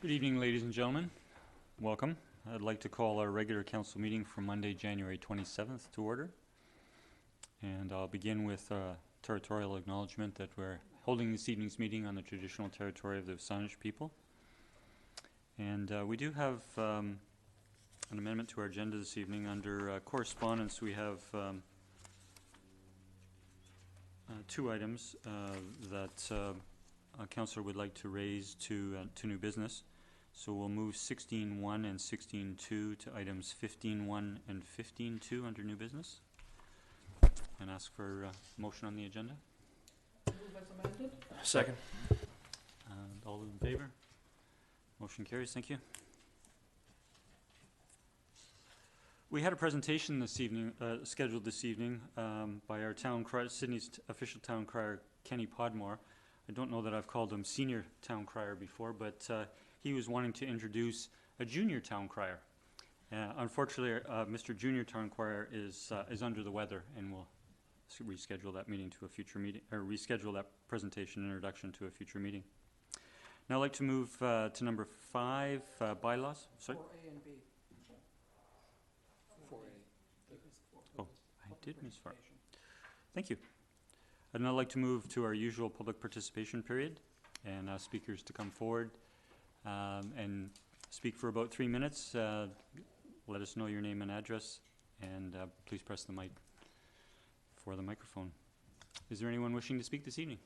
Good evening, ladies and gentlemen. Welcome. I'd like to call our regular council meeting for Monday, January 27th to order. And I'll begin with territorial acknowledgement that we're holding this evening's meeting on the traditional territory of the Saanich people. And we do have an amendment to our agenda this evening. Under correspondence, we have two items that a councillor would like to raise to new business. So we'll move 16.1 and 16.2 to items 15.1 and 15.2 under new business, and ask for a motion on the agenda. Move as amended. Second. All those in favor? Motion carries. Thank you. We had a presentation this evening, scheduled this evening, by our town crier, Sydney's official town crier, Kenny Podmore. I don't know that I've called him senior town crier before, but he was wanting to introduce a junior town crier. Unfortunately, Mr. Junior Town Crier is under the weather, and we'll reschedule that meeting to a future meeting, or reschedule that presentation introduction to a future meeting. Now I'd like to move to number 5, bylaws. Sorry? 4A and B. 4A. Oh, I did miss 4. Thank you. I'd now like to move to our usual public participation period and ask speakers to come forward and speak for about 3 minutes. Let us know your name and address, and please press the mic for the microphone. Is there anyone wishing to speak this evening?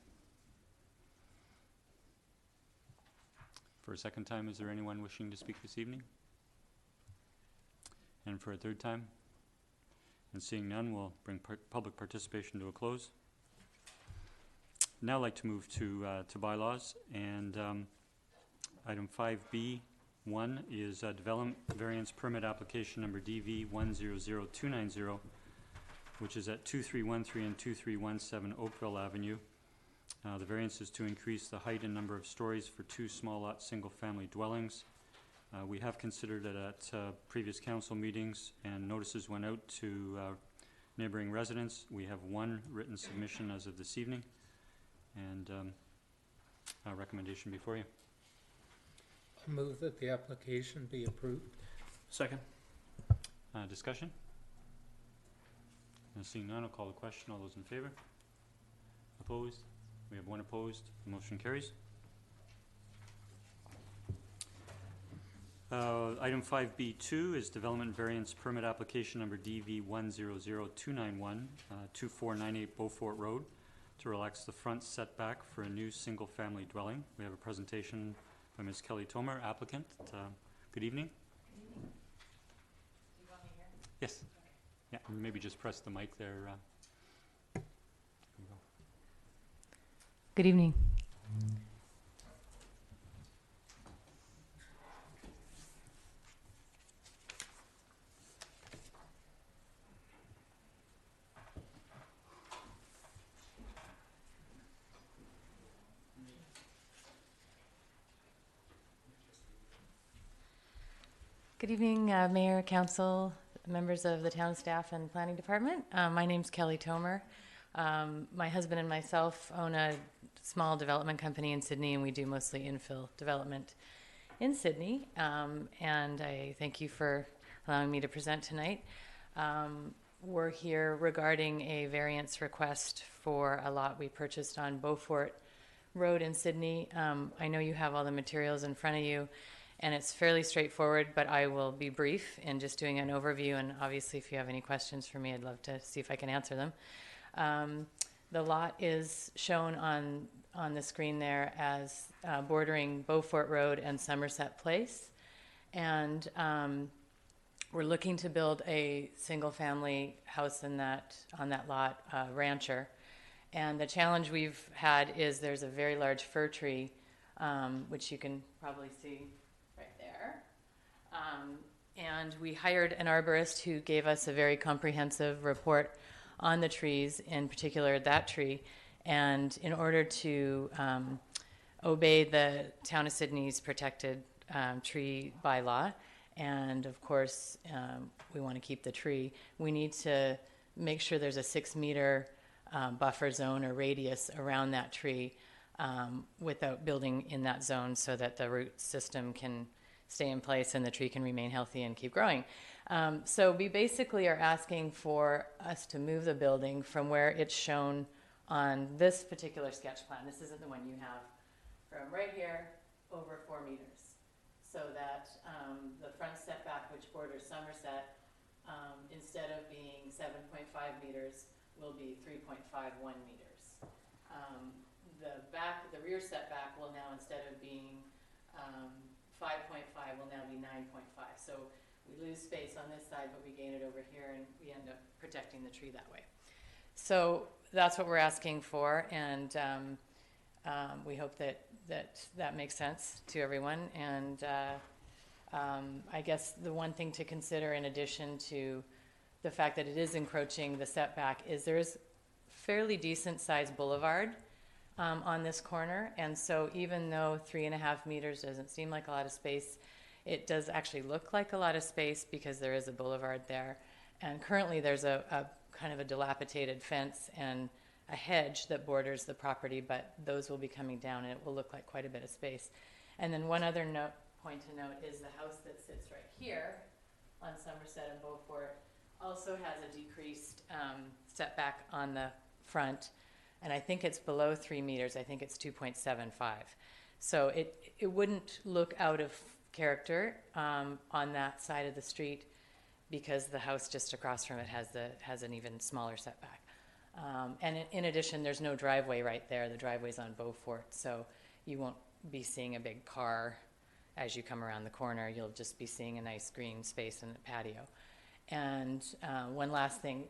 For a second time, is there anyone wishing to speak this evening? And for a third time? And seeing none, we'll bring public participation to a close. Now I'd like to move to bylaws, and item 5B1 is development variance permit application number DV 100290, which is at 2313 and 2317 Oakville Avenue. The variance is to increase the height and number of stories for 2 small lot single family dwellings. We have considered it at previous council meetings, and notices went out to neighboring residents. We have 1 written submission as of this evening, and a recommendation before you. I move that the application be approved. Second. Discussion? And seeing none, I'll call the question. All those in favor? Opposed? We have 1 opposed. The motion carries. Item 5B2 is development variance permit application number DV 100291, 2498 Beaufort Road, to relax the front setback for a new single-family dwelling. We have a presentation by Ms. Kelly Tomer, applicant. Good evening. Do you want me here? Yes. Yeah, maybe just press the mic there. There you go. Good evening. Good evening, Mayor, Council, members of the town staff and planning department. My name's Kelly Tomer. My husband and myself own a small development company in Sydney, and we do mostly infill development in Sydney. And I thank you for allowing me to present tonight. We're here regarding a variance request for a lot we purchased on Beaufort Road in Sydney. I know you have all the materials in front of you, and it's fairly straightforward, but I will be brief in just doing an overview, and obviously if you have any questions for me, I'd love to see if I can answer them. The lot is shown on the screen there as bordering Beaufort Road and Somerset Place, and we're looking to build a single-family house on that lot, rancher. And the challenge we've had is there's a very large fir tree, which you can probably see right there. And we hired an arborist who gave us a very comprehensive report on the trees, in particular that tree. And in order to obey the Town of Sydney's protected tree bylaw, and of course we want to keep the tree, we need to make sure there's a 6-meter buffer zone or radius around that tree. without building in that zone so that the root system can stay in place and the tree can remain healthy and keep growing. So we basically are asking for us to move the building from where it's shown on this particular sketch plan. This isn't the one you have, from right here over 4 meters. So that the front setback, which borders Somerset, instead of being 7.5 meters, will be 3.51 meters. The rear setback will now, instead of being 5.5, will now be 9.5. So we lose space on this side, but we gain it over here, and we end up protecting the tree that way. So that's what we're asking for, and we hope that makes sense to everyone. And I guess the one thing to consider, in addition to the fact that it is encroaching the setback, is there is fairly decent sized boulevard on this corner. And so even though 3.5 meters doesn't seem like a lot of space, it does actually look like a lot of space because there is a boulevard there. And currently there's a kind of a dilapidated fence and a hedge that borders the property, but those will be coming down and it will look like quite a bit of space. And then one other point to note is the house that sits right here on Somerset and Beaufort also has a decreased setback on the front, and I think it's below 3 meters. I think it's 2.75. So it wouldn't look out of character on that side of the street because the house just across from it has an even smaller setback. And in addition, there's no driveway right there. The driveway's on Beaufort, so you won't be seeing a big car as you come around the corner. You'll just be seeing a nice green space in the patio. And one last thing,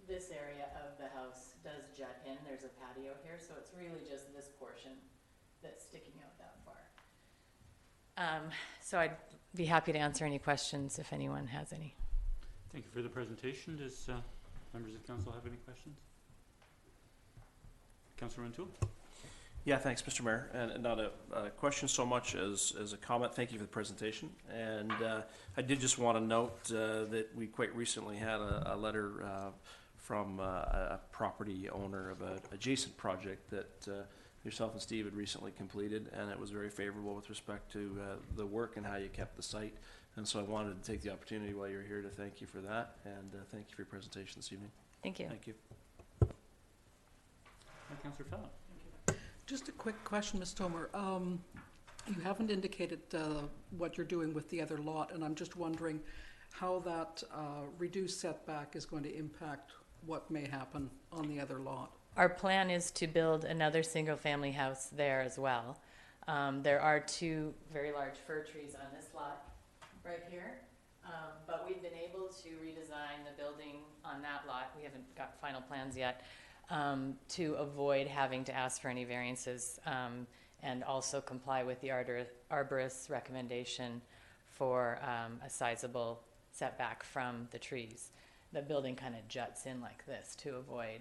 this area of the house does jut in. There's a patio here, so it's really just this portion that's sticking out that far. So I'd be happy to answer any questions if anyone has any. Thank you for the presentation. Does members of council have any questions? Councillor Rintoul? Yeah, thanks, Mr. Mayor. And not a question so much as a comment. Thank you for the presentation. And I did just want to note that we quite recently had a letter from a property owner of an adjacent project that yourself and Steve had recently completed, and it was very favorable with respect to the work and how you kept the site. And so I wanted to take the opportunity while you're here to thank you for that, and thank you for your presentation this evening. Thank you. Thank you. Councillor Fallon? Just a quick question, Ms. Tomer. You haven't indicated what you're doing with the other lot, and I'm just wondering how that reduced setback is going to impact what may happen on the other lot. Our plan is to build another single-family house there as well. There are 2 very large fir trees on this lot right here, but we've been able to redesign the building on that lot. We haven't got final plans yet, to avoid having to ask for any variances and also comply with the arborist's recommendation for a sizable setback from the trees. The building kind of juts in like this to avoid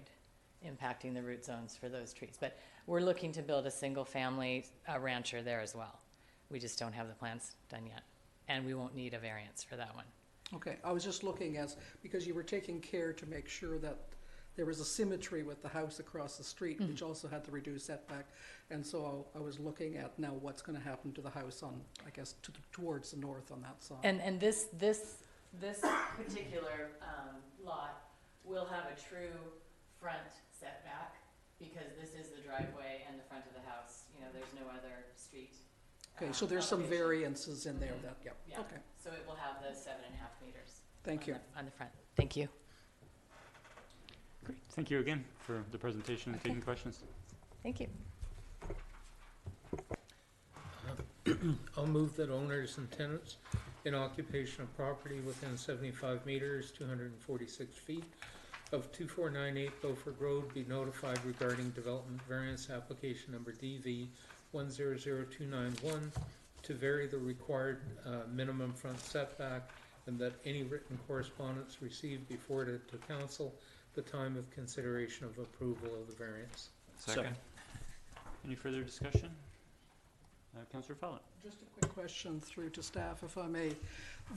impacting the root zones for those trees. But we're looking to build a single-family rancher there as well. We just don't have the plans done yet, and we won't need a variance for that one. Okay, I was just looking because you were taking care to make sure that there was a symmetry with the house across the street, which also had the reduced setback. And so I was looking at now what's going to happen to the house on, I guess, towards the north on that side. And this particular lot will have a true front setback because this is the driveway and the front of the house. You know, there's no other street. Okay, so there's some elevation. variances in there that, yeah, Yeah. okay. So it will have the 7.5 meters. Thank you. On the front. Thank you. Great. Thank you again for the presentation and taking questions. Thank you. I'll move that owners and tenants in occupation of property within 75 meters, 246 feet of 2498 Beaufort Road be notified regarding development variance application number DV 100291 to vary the required minimum front setback, and that any written correspondence received before it to council the time of consideration of approval of the variance. Second. Any further discussion? Councillor Follett. Just a quick question through to staff, if I may.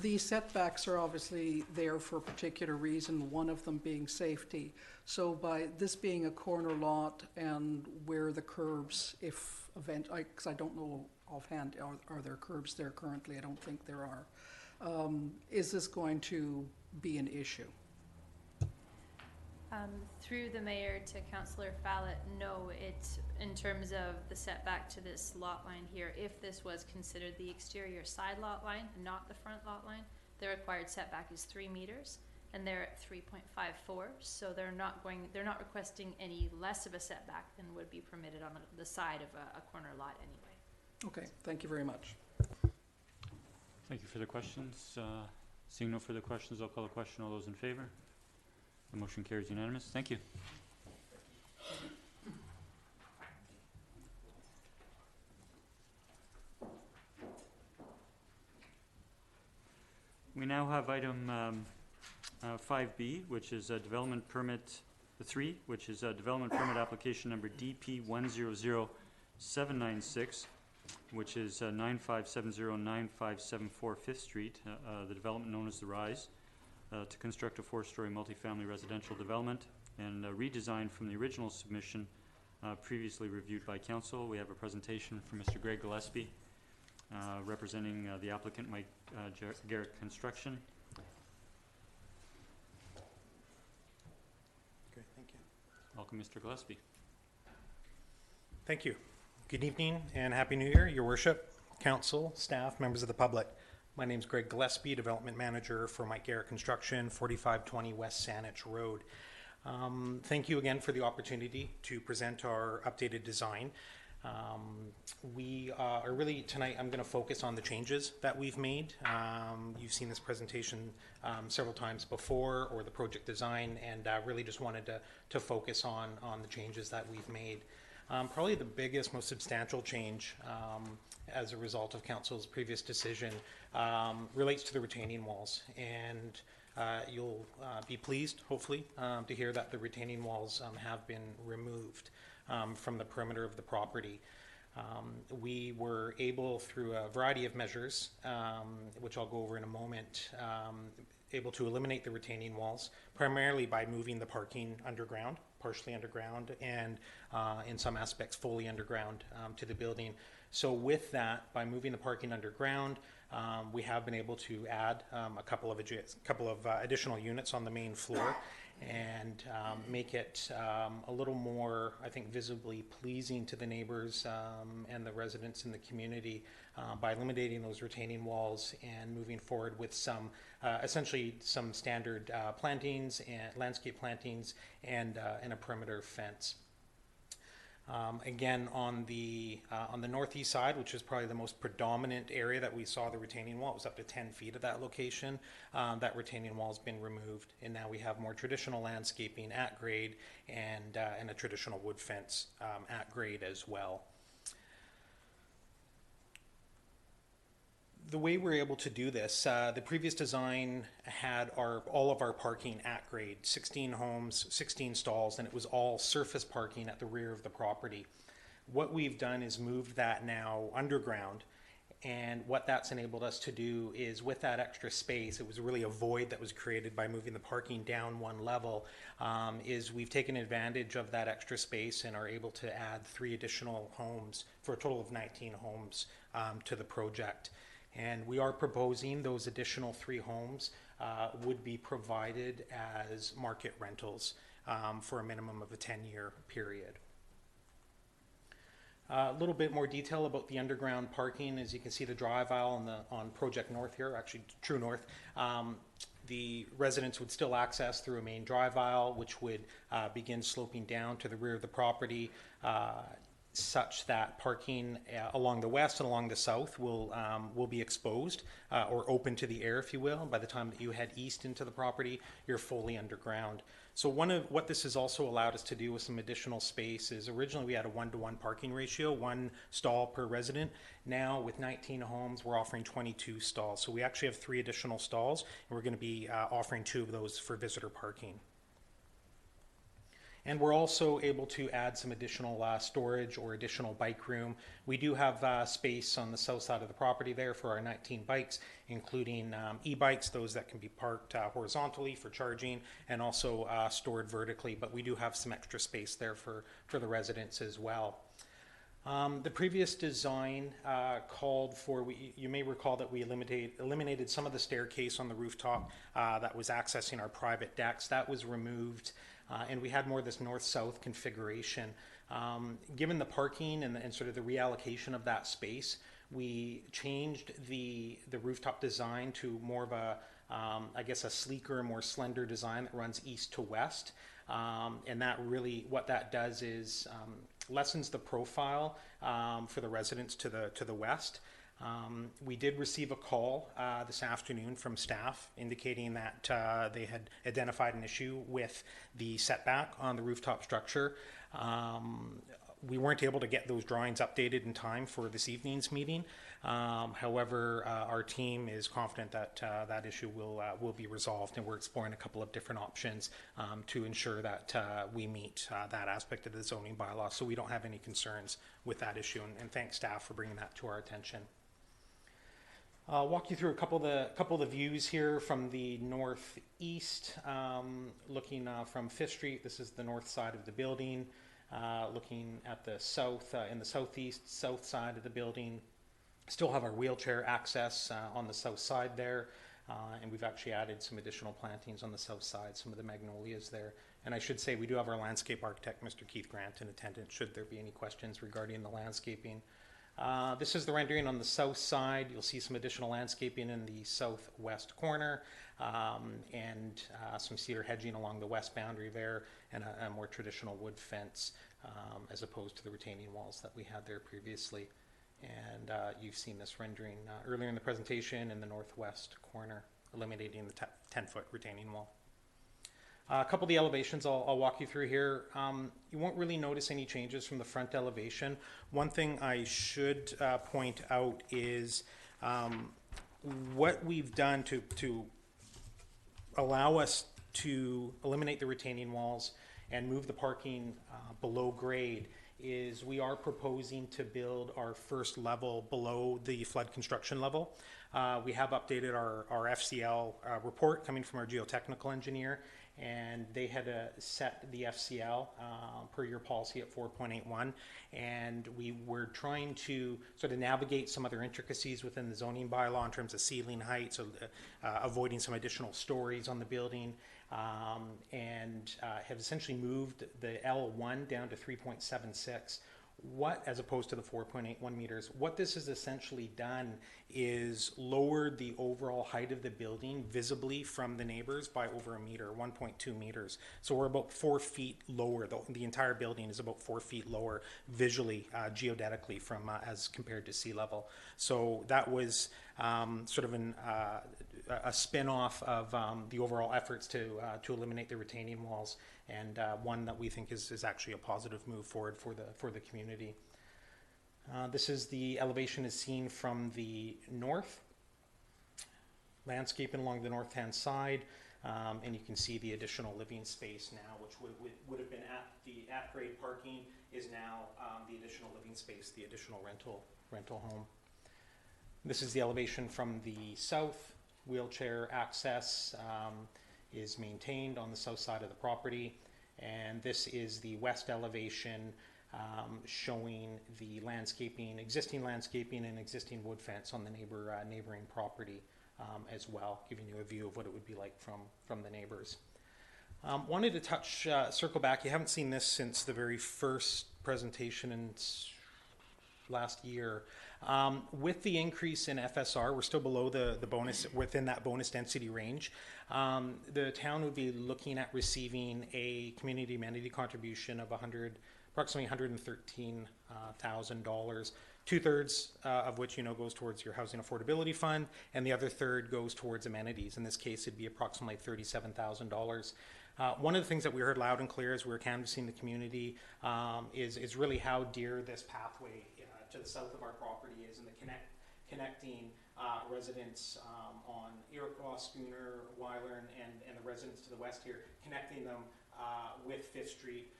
The setbacks are obviously there for a particular reason, one of them being safety. So by this being a corner lot and where the curbs, if because I don't know offhand, are there curbs there currently? I don't think there are. Is this going to be an issue? Through the mayor to Councillor Follett, no, it's in terms of the setback to this lot line here. If this was considered the exterior side lot line, not the front lot line, the required setback is 3 meters, and they're at 3.54. So they're not requesting any less of a setback than would be permitted on the side of a corner lot anyway. Okay, thank you very much. Thank you for the questions. Seeing no further questions, I'll call the question. All those in favor? The motion carries unanimous. Thank you. We now have item 5B, which is a development permit 3, which is a development permit application number DP 100796, which is 95709574 Fifth Street, the development known as The Rise, to construct a 4-story multifamily residential development and redesign from the original submission previously reviewed by council. We have a presentation from Mr. Greg Gillespie, representing the applicant, Mike Garrett Construction. Okay, thank you. Welcome, Mr. Gillespie. Thank you. Good evening and Happy New Year, Your Worship, Council, staff, members of the public. My name is Greg Gillespie, Development Manager for Mike Garrett Construction, 4520 West Saanich Road. Thank you again for the opportunity to present our updated design. We are really, tonight I'm going to focus on the changes that we've made. You've seen this presentation several times before, or the project design, and really just wanted to focus on the changes that we've made. Probably the biggest, most substantial change as a result of council's previous decision relates to the retaining walls, and you'll be pleased, hopefully, to hear that the retaining walls have been removed from the perimeter of the property. We were able, through a variety of measures, which I'll go over in a moment, able to eliminate the retaining walls, primarily by moving the parking underground, partially underground, and in some aspects fully underground to the building. So with that, by moving the parking underground, we have been able to add a couple of additional units on the main floor and make it a little more, I think, visibly pleasing to the neighbors and the residents in the community by eliminating those retaining walls and moving forward with some, essentially some standard plantings and landscape plantings and a perimeter fence. Again, on the northeast side, which is probably the most predominant area that we saw the retaining wall, it was up to 10 feet of that location. That retaining wall has been removed, and now we have more traditional landscaping at grade and a traditional wood fence at grade as well. The way we're able to do this, the previous design had all of our parking at grade, 16 homes, 16 stalls, and it was all surface parking at the rear of the property. What we've done is moved that now underground, and what that's enabled us to do is, with that extra space, it was really a void that was created by moving the parking down one level, is we've taken advantage of that extra space and are able to add 3 additional homes for a total of 19 homes to the project. And we are proposing those additional 3 homes would be provided as market rentals for a minimum of a 10-year period. A little bit more detail about the underground parking. As you can see, the drive aisle on Project North here, actually True North, the residents would still access through a main drive aisle, which would begin sloping down to the rear of the property, such that parking along the west and along the south will be exposed or open to the air, if you will. By the time that you head east into the property, you're fully underground. So what this has also allowed us to do with some additional space is, originally we had a 1-to-1 parking ratio, 1 stall per resident. Now with 19 homes, we're offering 22 stalls. So we actually have 3 additional stalls, and we're going to be offering 2 of those for visitor parking. And we're also able to add some additional storage or additional bike room. We do have space on the south side of the property there for our 19 bikes, including e-bikes, those that can be parked horizontally for charging, and also stored vertically. But we do have some extra space there for the residents as well. The previous design called for, you may recall that we eliminated some of the staircase on the rooftop that was accessing our private decks. That was removed, and we had more of this north-south configuration. Given the parking and sort of the reallocation of that space, we changed the rooftop design to more of a, I guess, a sleeker, more slender design that runs east to west. And that really, what that does is lessens the profile for the residents to the west. We did receive a call this afternoon from staff indicating that they had identified an issue with the setback on the rooftop structure. We weren't able to get those drawings updated in time for this evening's meeting. However, our team is confident that that issue will be resolved, and we're exploring a couple of different options to ensure that we meet that aspect of the zoning bylaw, so we don't have any concerns with that issue. And thanks staff for bringing that to our attention. I'll walk you through a couple of the views here from the northeast, looking from Fifth Street. This is the north side of the building. Looking at the south, in the southeast, south side of the building. Still have our wheelchair access on the south side there, and we've actually added some additional plantings on the south side, some of the magnolias there. And I should say we do have our landscape architect, Mr. Keith Grant, in attendance should there be any questions regarding the landscaping. This is the rendering on the south side. You'll see some additional landscaping in the southwest corner, and some cedar hedging along the west boundary there, and a more traditional wood fence as opposed to the retaining walls that we had there previously. And you've seen this rendering earlier in the presentation in the northwest corner, eliminating the 10-foot retaining wall. A couple of the elevations I'll walk you through here. You won't really notice any changes from the front elevation. One thing I should point out is what we've done to allow us to eliminate the retaining walls and move the parking below grade is we are proposing to build our first level below the flood construction level. We have updated our FCL report coming from our geotechnical engineer, and they had set the FCL per your policy at 4.81, and we were trying to sort of navigate some other intricacies within the zoning bylaw in terms of ceiling height, so avoiding some additional stories on the building, and have essentially moved the L1 down to 3.76. What, as opposed to the 4.81 meters, what this has essentially done is lowered the overall height of the building visibly from the neighbors by over a meter, 1.2 meters. So we're about 4 feet lower. The entire building is about 4 feet lower visually, geodetically, from as compared to sea level. So that was sort of a spin-off of the overall efforts to eliminate the retaining walls, and one that we think is actually a positive move forward for the community. This is the elevation is seen from the north, landscaping along the north-hand side, and you can see the additional living space now, which would have been at the at-grade parking, is now the additional living space, the additional rental home. This is the elevation from the south. Wheelchair access is maintained on the south side of the property, and this is the west elevation showing the landscaping, existing landscaping and existing wood fence on the neighboring property as well, giving you a view of what it would be like from the neighbors. Wanted to circle back. You haven't seen this since the very first presentation in last year. With the increase in FSR, we're still below the bonus, within that bonus density range. The town would be looking at receiving a community amenity contribution of approximately $113,000. 2/3 of which goes towards your housing affordability fund, and the other third goes towards amenities. In this case, it'd be approximately $37,000. One of the things that we heard loud and clear as we were canvassing the community is really how dear this pathway to the south of our property is, and the connecting residents on Iroquois, Schooner, Wyler, and the residents to the west here, connecting them with Fifth Street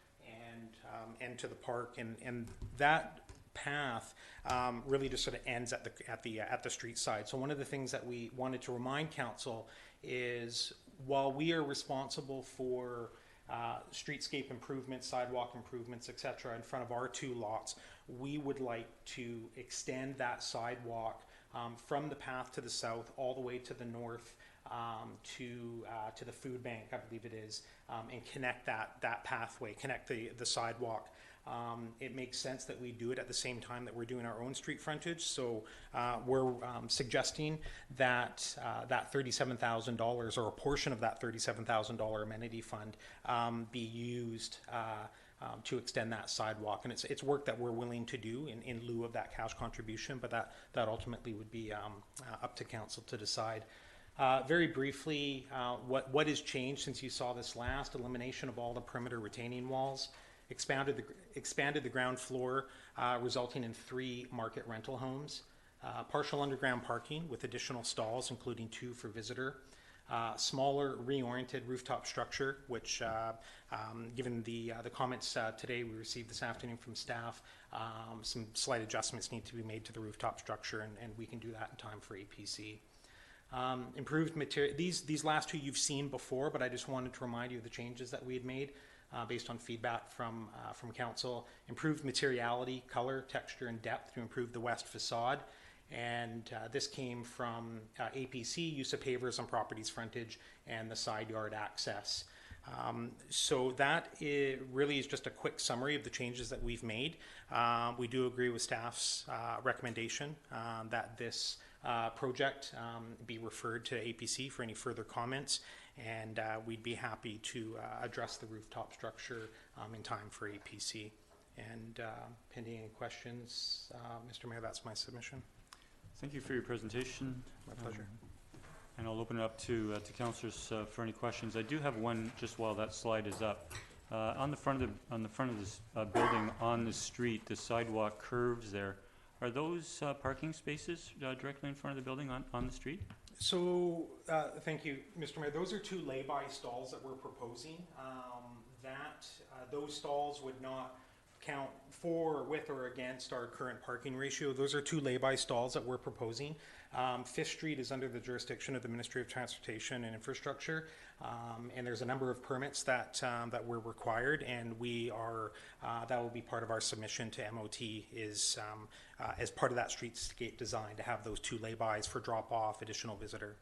and to the park, and that path really just sort of ends at the street side. So one of the things that we wanted to remind council is, while we are responsible for streetscape improvements, sidewalk improvements, etc., in front of our two lots, we would like to extend that sidewalk from the path to the south all the way to the north, to the food bank, I believe it is, and connect that pathway, connect the sidewalk. It makes sense that we do it at the same time that we're doing our own street frontage. So we're suggesting that that $37,000, or a portion of that $37,000 amenity fund, be used to extend that sidewalk. And it's work that we're willing to do in lieu of that cash contribution, but that ultimately would be up to council to decide. Very briefly, what has changed since you saw this last? Elimination of all the perimeter retaining walls, expanded the ground floor, resulting in 3 market rental homes, partial underground parking with additional stalls, including 2 for visitor, smaller reoriented rooftop structure, which, given the comments today we received this afternoon from staff, some slight adjustments need to be made to the rooftop structure, and we can do that in time for APC. Improved material. These last 2 you've seen before, but I just wanted to remind you of the changes that we had made based on feedback from council. Improved materiality, color, texture, and depth to improve the west facade. And this came from APC, use of pavers on property's frontage, and the side yard access. So that really is just a quick summary of the changes that we've made. We do agree with staff's recommendation that this project be referred to APC for any further comments, and we'd be happy to address the rooftop structure in time for APC. And pending any questions, Mr. Mayor, that's my submission. Thank you for your presentation. My pleasure. And I'll open it up to councillors for any questions. I do have one just while that slide is up. On the front of this building on the street, the sidewalk curves there. Are those parking spaces directly in front of the building on the street? So, thank you, Mr. Mayor. Those are 2 lay-by stalls that we're proposing. Those stalls would not count for, with, or against our current parking ratio. Those are 2 lay-by stalls that we're proposing. Fifth Street is under the jurisdiction of the Ministry of Transportation and Infrastructure, and there's a number of permits that were required, and we are that will be part of our submission to MOT is as part of that streetscape design to have those 2 lay-bys for drop-off, additional visitor.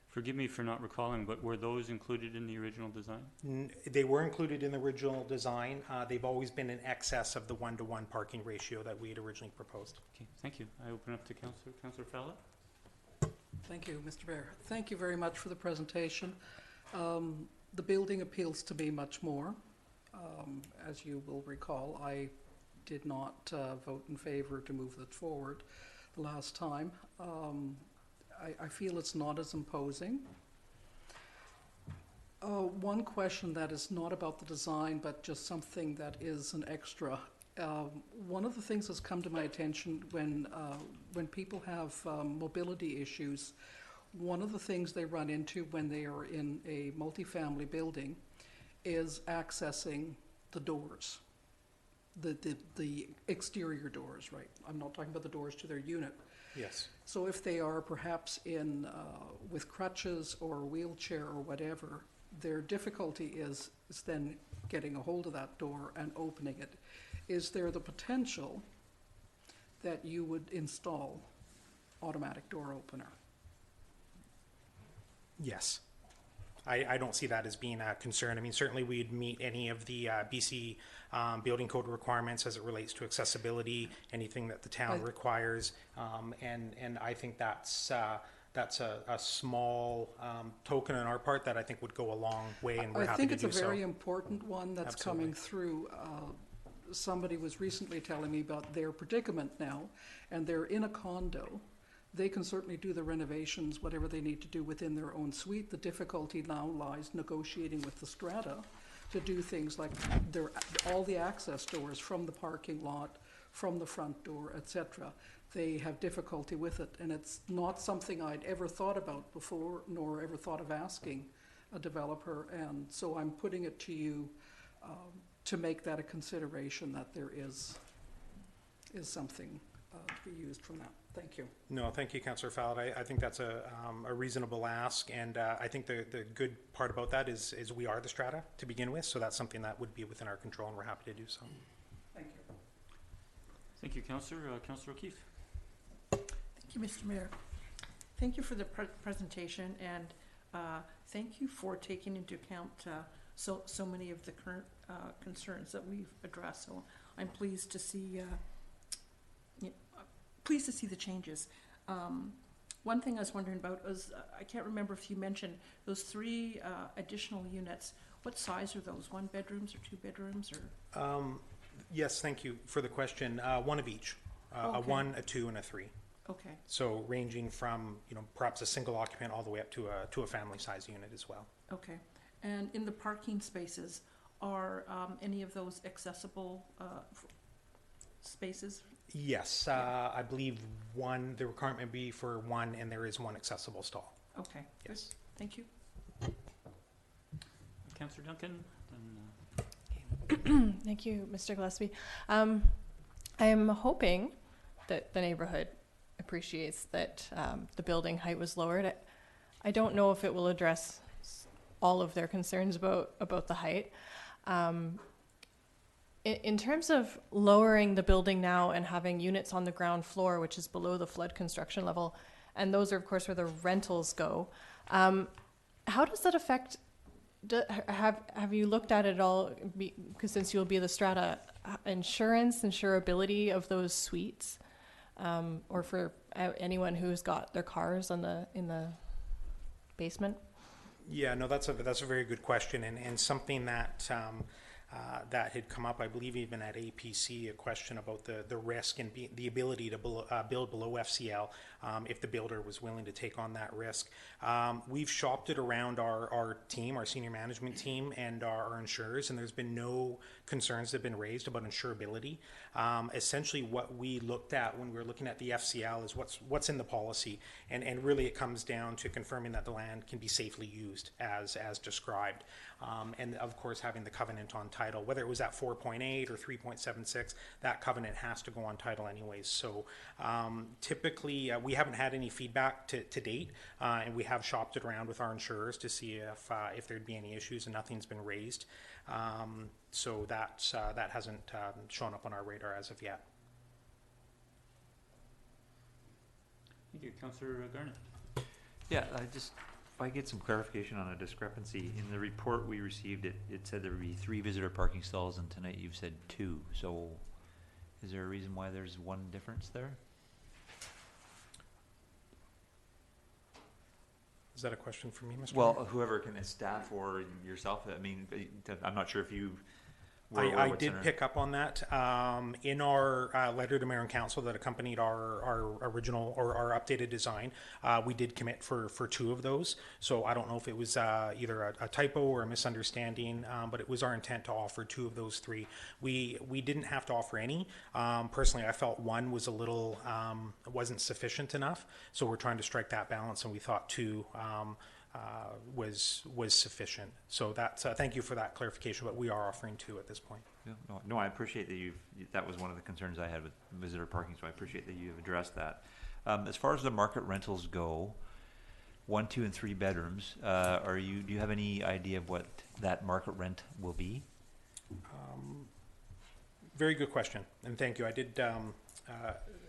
Forgive me for not recalling, but were those included in the original design? They were included in the original design. They've always been in excess of the 1-to-1 parking ratio that we had originally proposed. Okay, thank you. I open up to Councillor Fallot. Thank you, Mr. Mayor. Thank you very much for the presentation. The building appeals to me much more. As you will recall, I did not vote in favor to move it forward the last time. I feel it's not as imposing. One question that is not about the design, but just something that is an extra. One of the things that's come to my attention when people have mobility issues, one of the things they run into when they are in a multifamily building is accessing the doors, the exterior doors, right? I'm not talking about the doors to their unit. Yes. So if they are perhaps in with crutches or a wheelchair or whatever, their difficulty is then getting a hold of that door and opening it. Is there the potential that you would install automatic door opener? Yes. I don't see that as being a concern. I mean, certainly we'd meet any of the BC building code requirements as it relates to accessibility, anything that the town requires, and I think that's a small token on our part that I think would go a long way, and we're happy to do so. I think it's a very important one that's Absolutely. coming through. Somebody was recently telling me about their predicament now, and they're in a condo. They can certainly do the renovations, whatever they need to do within their own suite. The difficulty now lies negotiating with the strata to do things like all the access doors from the parking lot, from the front door, etc. They have difficulty with it, and it's not something I'd ever thought about before, nor ever thought of asking a developer, and so I'm putting it to you to make that a consideration, that there is something to be used from that. Thank you. No, thank you, Councillor Fallot. I think that's a reasonable ask, and I think the good part about that is we are the strata to begin with, so that's something that would be within our control, and we're happy to do so. Thank you. Thank you, Councillor. Councillor O'Keefe. Thank you, Mr. Mayor. Thank you for the presentation, and thank you for taking into account so many of the current concerns that we've addressed. So I'm pleased to see the changes. One thing I was wondering about was, I can't remember if you mentioned those 3 additional units. What size are those? 1 bedrooms or 2 bedrooms, or? Yes, thank you for the question. One of each, a Okay. 1, a 2, and a 3. Okay, So ranging from, perhaps a single occupant all the way up to a family size unit as well. okay. And in the parking spaces, are any of those accessible spaces? Yes, I believe the requirement would be for 1, and there is 1 accessible stall. Okay, good. Yes. Thank you. Councillor Duncan. Then, Thank you, Mr. Gillespie. I am hoping that the neighborhood appreciates that the building height was lowered. I don't know if it will address all of their concerns about the height. In terms of lowering the building now and having units on the ground floor, which is below the flood construction level, and those are, of course, where the rentals go, how does that affect? Have you looked at it all? Because since you'll be the strata, insurability of those suites, or for anyone who's got their cars in the basement? Yeah, no, that's a very good question, and something that that had come up, I believe, even at APC, a question about the risk and the ability to build below FCL if the builder was willing to take on that risk. We've shopped it around our team, our senior management team, and our insurers, and there's been no concerns that have been raised about insurability. Essentially, what we looked at when we were looking at the FCL is what's in the policy, and really it comes down to confirming that the land can be safely used as described. And of course, having the covenant on title, whether it was at 4.8 or 3.76, that covenant has to go on title anyways. So typically, we haven't had any feedback to date, and we have shopped it around with our insurers to see if there'd be any issues, and nothing's been raised. So that hasn't shown up on our radar as of yet. thank you, Councillor Garnet. Yeah, if I get some clarification on a discrepancy, in the report we received, it said there would be 3 visitor parking stalls, and tonight you've said 2. So is there a reason why there's 1 difference there? Is that a question for me, Mr. Well, Mayor? whoever can, staff or yourself, I mean, I'm not sure if you were aware I what's did in our- pick up on that in our letter to Mayor and Council that accompanied our original or our updated design. We did commit for 2 of those, so I don't know if it was either a typo or a misunderstanding, but it was our intent to offer 2 of those 3. We didn't have to offer any. Personally, I felt 1 was a little wasn't sufficient enough, so we're trying to strike that balance, and we thought 2 was sufficient. So that's thank you for that clarification, but we are offering 2 at this point. Yeah, no, I appreciate that that was one of the concerns I had with visitor parking, so I appreciate that you've addressed that. As far as the market rentals go, 1, 2, and 3 bedrooms, do you have any idea of what that market rent will be? Very good question, and thank you. I did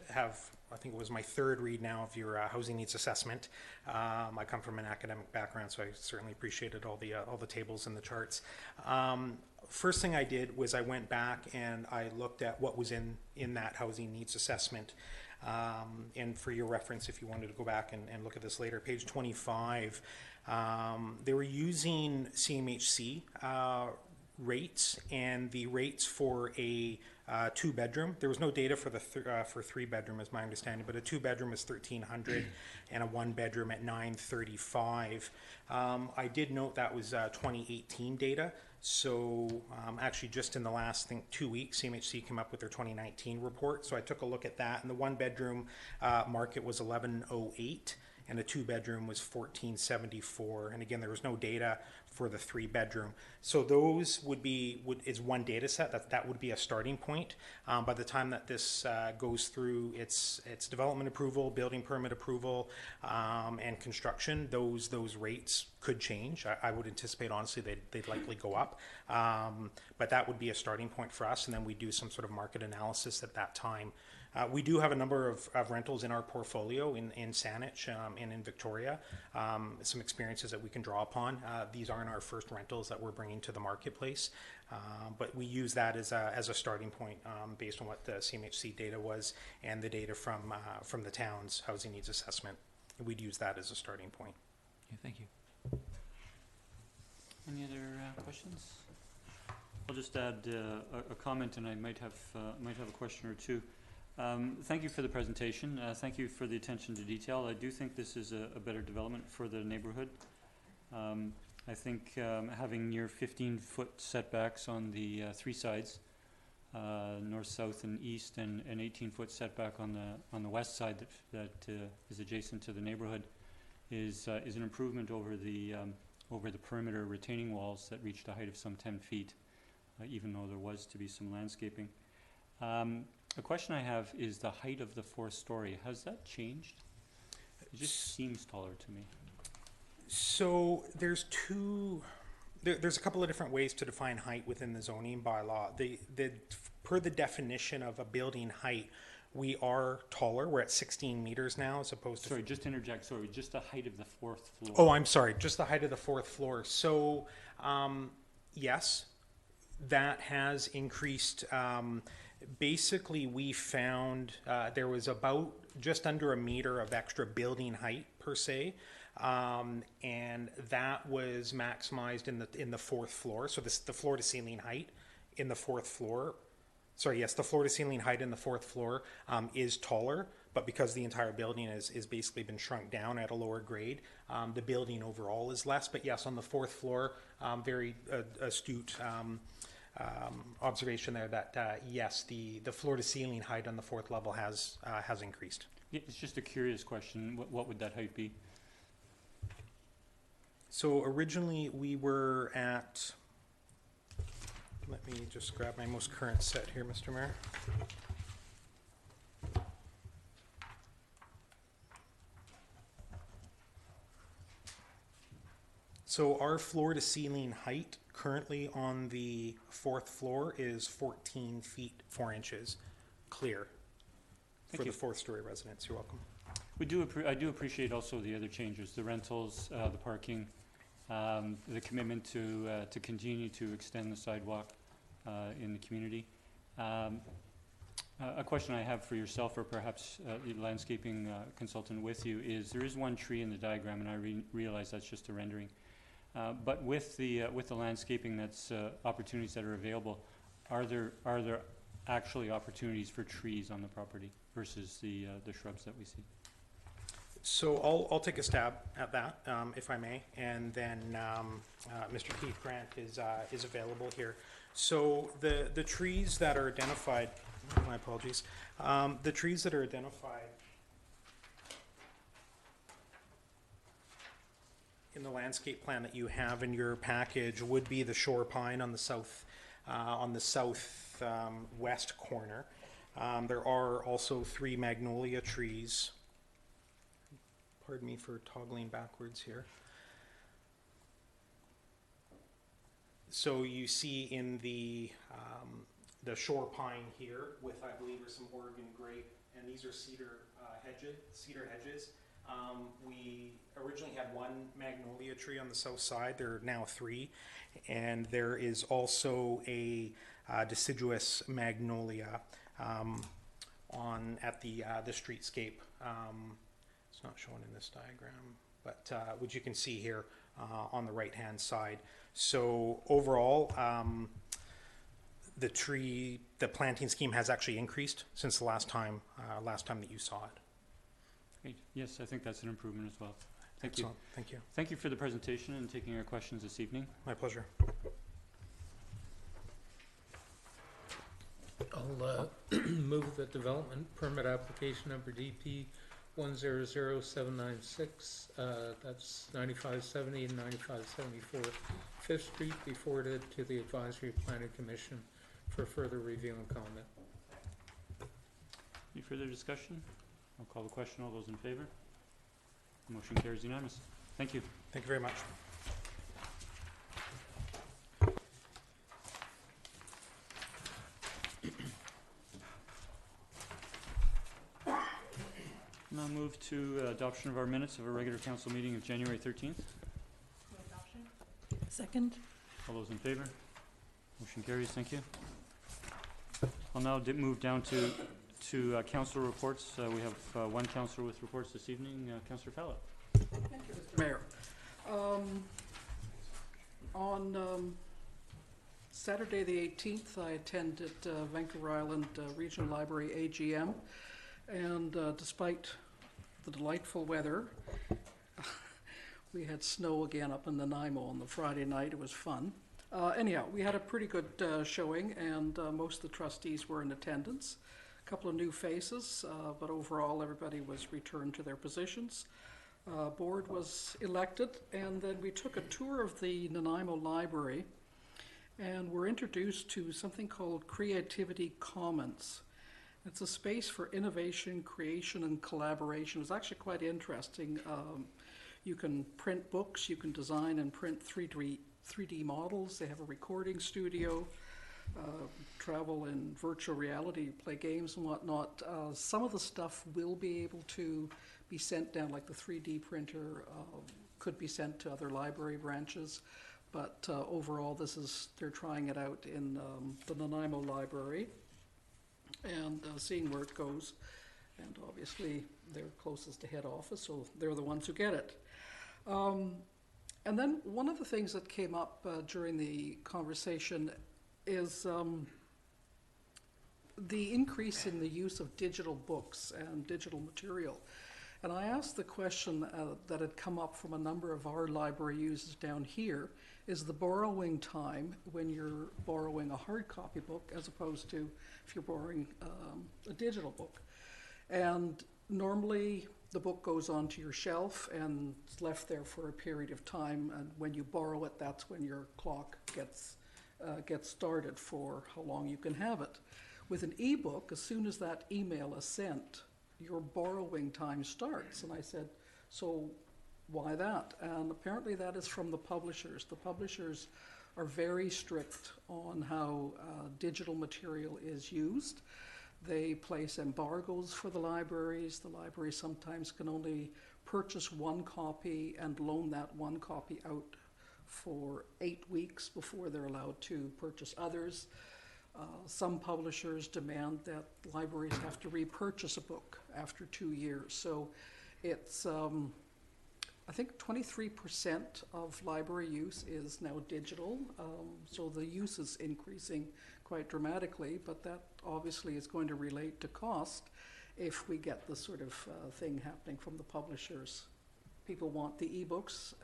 have, I think it was my 3rd read now of your housing needs assessment. I come from an academic background, so I certainly appreciated all the tables and the charts. First thing I did was I went back and I looked at what was in that housing needs assessment. And for your reference, if you wanted to go back and look at this later, page 25, they were using CMHC rates, and the rates for a 2-bedroom. There was no data for the for 3-bedroom, is my understanding, but a 2-bedroom is $1,300 and a 1-bedroom at $935. I did note that was 2018 data. So actually, just in the last 2 weeks, CMHC came up with their 2019 report. So I took a look at that, and the 1-bedroom market was $1,108. and a 2-bedroom was 1474. And again, there was no data for the 3-bedroom. So those is one data set. That would be a starting point. By the time that this goes through its development approval, building permit approval, and construction, those rates could change. I would anticipate, honestly, they'd likely go up. But that would be a starting point for us, and then we do some sort of market analysis at that time. We do have a number of rentals in our portfolio in Saanich and in Victoria, some experiences that we can draw upon. These aren't our first rentals that we're bringing to the marketplace, but we use that as a starting point based on what the CMHC data was and the data from the town's housing needs assessment. We'd use that as a starting point. Yeah, thank you. Any other questions? I'll just add a comment, and I might have a question or two. Thank you for the presentation. Thank you for the attention to detail. I do think this is a better development for the neighborhood. I think having near 15-foot setbacks on the 3 sides, north, south, and east, and an 18-foot setback on the west side that is adjacent to the neighborhood is an improvement over the perimeter retaining walls that reached a height of some 10 feet, even though there was to be some landscaping. A question I have is the height of the 4th story. Has that changed? It just seems taller to me. So there's a couple of different ways to define height within the zoning bylaw. Per the definition of a building height, we are taller. We're at 16 meters now as opposed to... Sorry, just to interject. Sorry, just the height of the 4th floor. Oh, I'm sorry. Just the height of the 4th floor. So, yes, that has increased. Basically, we found there was about just under a meter of extra building height per se, and that was maximized in the 4th floor. So the floor to ceiling height in the 4th floor. Sorry, yes, the floor to ceiling height in the 4th floor is taller, but because the entire building is basically been shrunk down at a lower grade, the building overall is less. But yes, on the 4th floor, very astute observation there that yes, the floor to ceiling height on the 4th level has increased. Yeah, it's just a curious question. What would that height be? So originally we were at, let me just grab my most current set here, Mr. Mayor. So our floor to ceiling height currently on the 4th floor is 14 feet 4 inches clear for the 4th story residents. You're welcome. I do appreciate also the other changes, the rentals, the parking, the commitment to continue to extend the sidewalk in the community. A question I have for yourself, or perhaps the landscaping consultant with you, is there is one tree in the diagram, and I realize that's just a rendering. But with the landscaping, that's opportunities that are available. Are there actually opportunities for trees on the property versus the shrubs that we see? So I'll take a stab at that, if I may, and then Mr. Keith Grant is available here. So the trees that are identified, my apologies, the trees that are identified in the landscape plan that you have in your package would be the shore pine on the west corner. There are also 3 magnolia trees. Pardon me for toggling backwards here. So you see in the shore pine here with, I believe, are some Oregon grape, and these are cedar hedges. We originally had 1 magnolia tree on the south side. There are now 3, and there is also a deciduous magnolia at the streetscape. It's not shown in this diagram, but which you can see here on the right-hand side. So overall, the planting scheme has actually increased since the last time that you saw it. Great. Yes, I think that's an improvement as well. Thank Excellent. you. Thank you. Thank you for the presentation and taking our questions this evening. My pleasure. I'll move that development permit application number DP 100796, that's 9570 and 9574 Fifth Street, be forwarded to the Advisory Planning Commission for further review and comment. Any further discussion? I'll call the question. All those in favor? Motion carries unanimous. Thank you. Thank you very much. Now move to adoption of our minutes of a regular council meeting of January 13th. Second? All those in favor? Motion carries. Thank you. I'll now move down to council reports. We have one councillor with reports this evening, Councillor Fallot. Thank you, Mr. Mayor. On Saturday, the 18th, I attended Vancouver Island Regional Library AGM, and despite the delightful weather, we had snow again up in Nanaimo on the Friday night. It was fun. Anyhow, we had a pretty good showing, and most of the trustees were in attendance. A couple of new faces, but overall everybody was returned to their positions. Board was elected, and then we took a tour of the Nanaimo Library and were introduced to something called Creativity Commons. It's a space for innovation, creation, and collaboration. It was actually quite interesting. You can print books, you can design and print 3D models. They have a recording studio, travel in virtual reality, play games and whatnot. Some of the stuff will be able to be sent down, like the 3D printer could be sent to other library branches. But overall, they're trying it out in the Nanaimo Library and seeing where it goes. And obviously, they're closest to head office, so they're the ones who get it. And then one of the things that came up during the conversation is the increase in the use of digital books and digital material. And I asked the question that had come up from a number of our library users down here, is the borrowing time when you're borrowing a hard copy book as opposed to if you're borrowing a digital book. And normally the book goes onto your shelf and it's left there for a period of time, and when you borrow it, that's when your clock gets started for how long you can have it. With an ebook, as soon as that email is sent, your borrowing time starts. And I said, so why that? And apparently that is from the publishers. The publishers are very strict on how digital material is used. They place embargoes for the libraries. The library sometimes can only purchase one copy and loan that one copy out for 8 weeks before they're allowed to purchase others. Some publishers demand that libraries have to repurchase a book after 2 years. So it's, I think 23% of library use is now digital. So the use is increasing quite dramatically, but that obviously is going to relate to cost if we get this sort of thing happening from the publishers. People want the e-books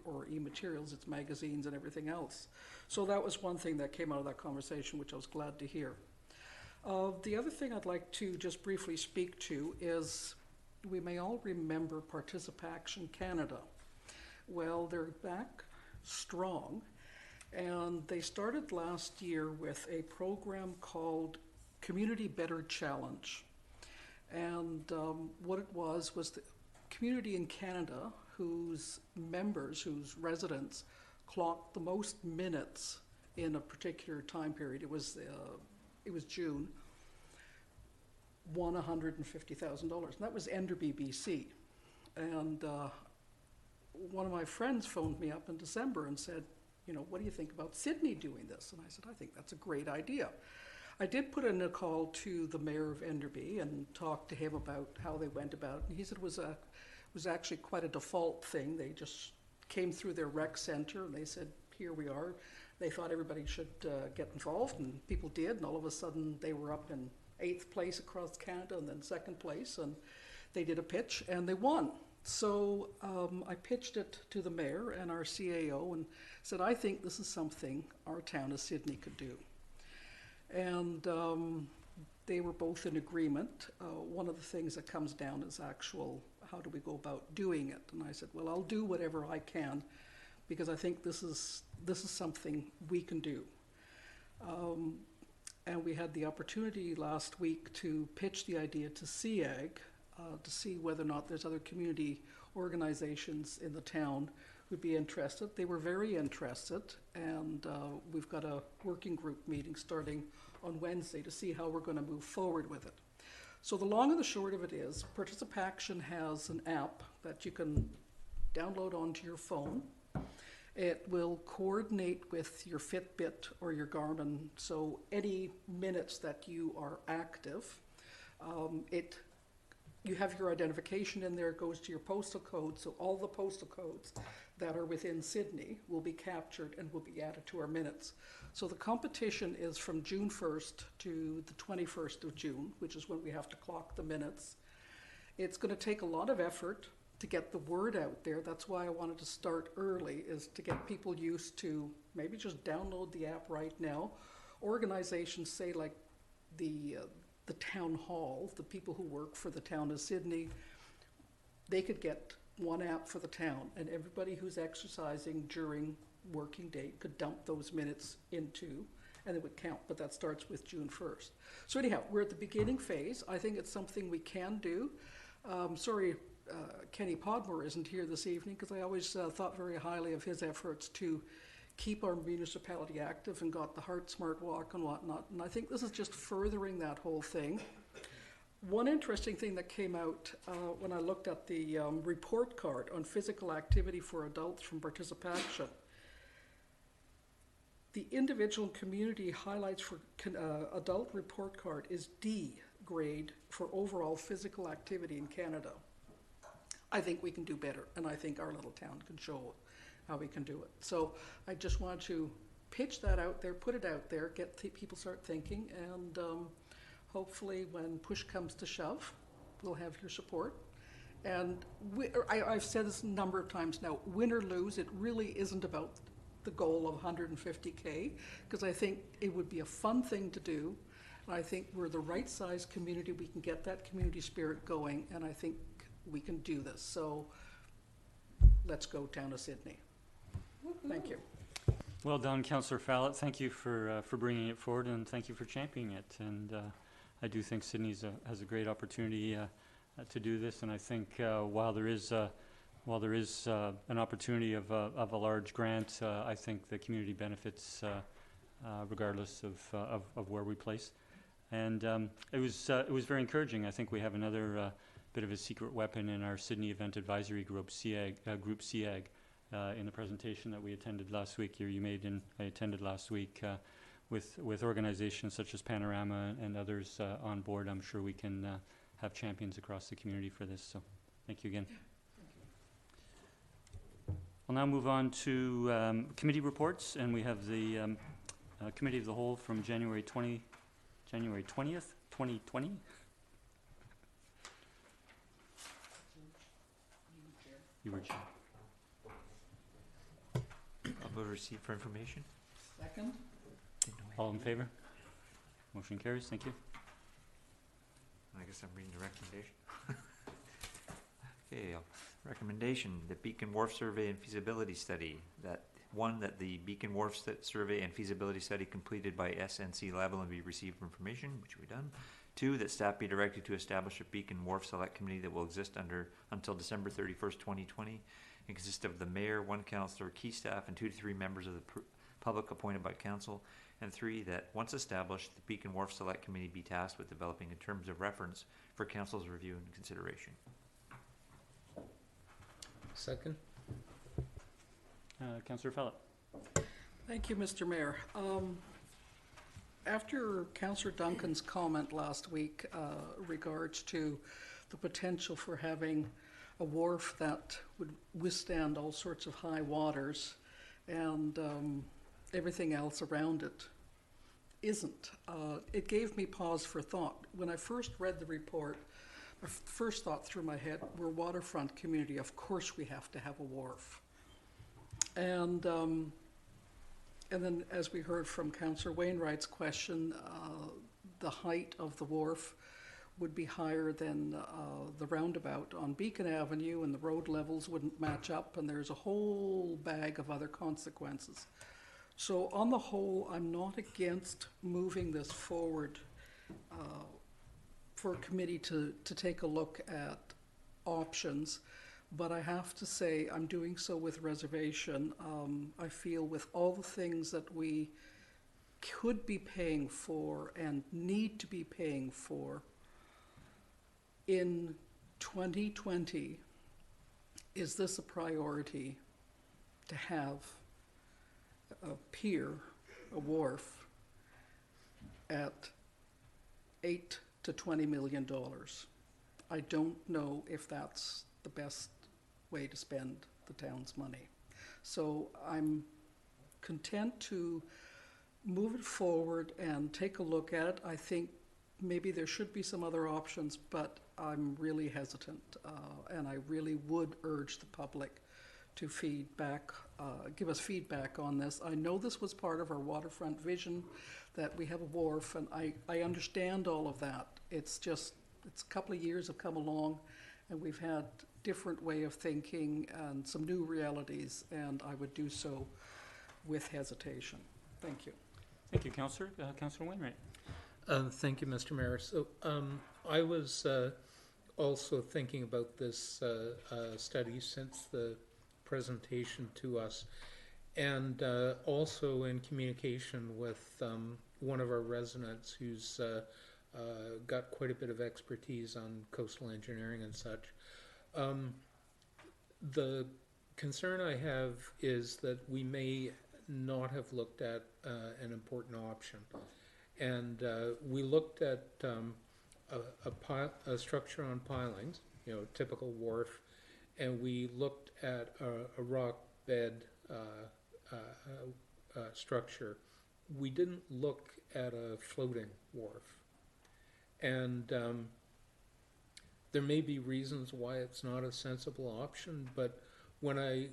or e-materials, it's magazines and everything else. So that was one thing that came out of that conversation, which I was glad to hear. The other thing I'd like to just briefly speak to is we may all remember Participation Canada. Well, they're back strong, and they started last year with a program called Community Better Challenge. And what it was the community in Canada whose members, whose residents clocked the most minutes in a particular time period, it was June, won $150,000. And that was Enderby, BC. And one of my friends phoned me up in December and said, you know, what do you think about Sydney doing this? And I said, I think that's a great idea. I did put in a call to the mayor of Enderby and talked to him about how they went about it. And he said it was actually quite a default thing. They just came through their rec center and they said, here we are. They thought everybody should get involved, and people did. And all of a sudden they were up in 8th place across Canada and then 2nd place. And they did a pitch and they won. So I pitched it to the mayor and our CAO and said, I think this is something our town of Sydney could do. And they were both in agreement. One of the things that comes down is actual, how do we go about doing it? And I said, well, I'll do whatever I can, because I think this is something we can do. And we had the opportunity last week to pitch the idea to SEAG to see whether or not there's other community organizations in the town who'd be interested. They were very interested, and we've got a working group meeting starting on Wednesday to see how we're going to move forward with it. So the long and the short of it is, Participaction has an app that you can download onto your phone. It will coordinate with your Fitbit or your Garmin, so any minutes that you are active, you have your identification in there, it goes to your postal code, so all the postal codes that are within Sydney will be captured and will be added to our minutes. So the competition is from June 1st to the 21st of June, which is when we have to clock the minutes. It's going to take a lot of effort to get the word out there. That's why I wanted to start early, is to get people used to maybe just download the app right now. Organizations say, like the town hall, the people who work for the town of Sydney, they could get one app for the town, and everybody who's exercising during working day could dump those minutes into, and it would count, but that starts with June 1st. So anyhow, we're at the beginning phase. I think it's something we can do. Sorry, Kenny Podmore isn't here this evening, because I always thought very highly of his efforts to keep our municipality active and got the Heart Smart Walk and whatnot. And I think this is just furthering that whole thing. One interesting thing that came out when I looked at the report card on physical activity for adults from Participaction, the individual community highlights for adult report card is D grade for overall physical activity in Canada. I think we can do better, and I think our little town can show how we can do it. So I just want to pitch that out there, put it out there, get people start thinking, and hopefully when push comes to shove, we'll have your support. And I've said this a number of times now, win or lose, it really isn't about the goal of 150K, because I think it would be a fun thing to do. And I think we're the right size community, we can get that community spirit going, and I think we can do this. So let's go Town of Sydney. Thank you. Well done, Councillor Fallett. Thank you for bringing it forward, and thank you for championing it. And I do think Sydney has a great opportunity to do this. And I think while there is an opportunity of a large grant, I think the community benefits regardless of where we place. And it was very encouraging. I think we have another bit of a secret weapon in our Sydney Event Advisory Group, SEAG, in the presentation that we attended last week, I attended last week, with organizations such as Panorama and others on board. I'm sure we can have champions across the community for this, so thank you again. We'll now move on to committee reports, and we have the Committee of the Whole from January 20th, 2020. You were chair. I'll move receipt for information. Second. All in favor? Motion carries. Thank you. I guess I'm reading the recommendation. Okay, recommendation, the Beacon Wharf Survey and Feasibility Study. That the Beacon Wharf Survey and Feasibility Study completed by SNC Lavalin be received for information, which we've done. 2, that staff be directed to establish a Beacon Wharf Select Committee that will exist until December 31st, 2020. It consists of the mayor, 1 councillor, key staff, and 2 to 3 members of the public appointed by council. And 3, that once established, the Beacon Wharf Select Committee be tasked with developing in terms of reference for council's review and consideration. Second. Councillor Fallett. Thank you, Mr. Mayor. After Councillor Duncan's comment last week regards to the potential for having a wharf that would withstand all sorts of high waters and everything else around it isn't, it gave me pause for thought. When I first read the report, my first thought through my head, we're a waterfront community, of course we have to have a wharf. And then as we heard from Councillor Wainwright's question, the height of the wharf would be higher than the roundabout on Beacon Avenue, and the road levels wouldn't match up, and there's a whole bag of other consequences. So on the whole, I'm not against moving this forward for a committee to take a look at options, but I have to say I'm doing so with reservation. I feel with all the things that we could be paying for and need to be paying for in 2020, is this a priority to have a pier, a wharf, at $8 to $20 million? I don't know if that's the best way to spend the town's money. So I'm content to move it forward and take a look at it. I think maybe there should be some other options, but I'm really hesitant, and I really would urge the public to give us feedback on this. I know this was part of our waterfront vision, that we have a wharf, and I understand all of that. It's just, it's a couple of years have come along, and we've had different way of thinking and some new realities, and I would do so with hesitation. Thank you. Thank you, Councillor. Councillor Wainwright. Thank you, Mr. Mayor. So I was also thinking about this study since the presentation to us, and also in communication with one of our residents who's got quite a bit of expertise on coastal engineering and such. The concern I have is that we may not have looked at an important option. And we looked at a structure on pilings, you know, typical wharf, and we looked at a rock bed structure. We didn't look at a floating wharf. And there may be reasons why it's not a sensible option, but when I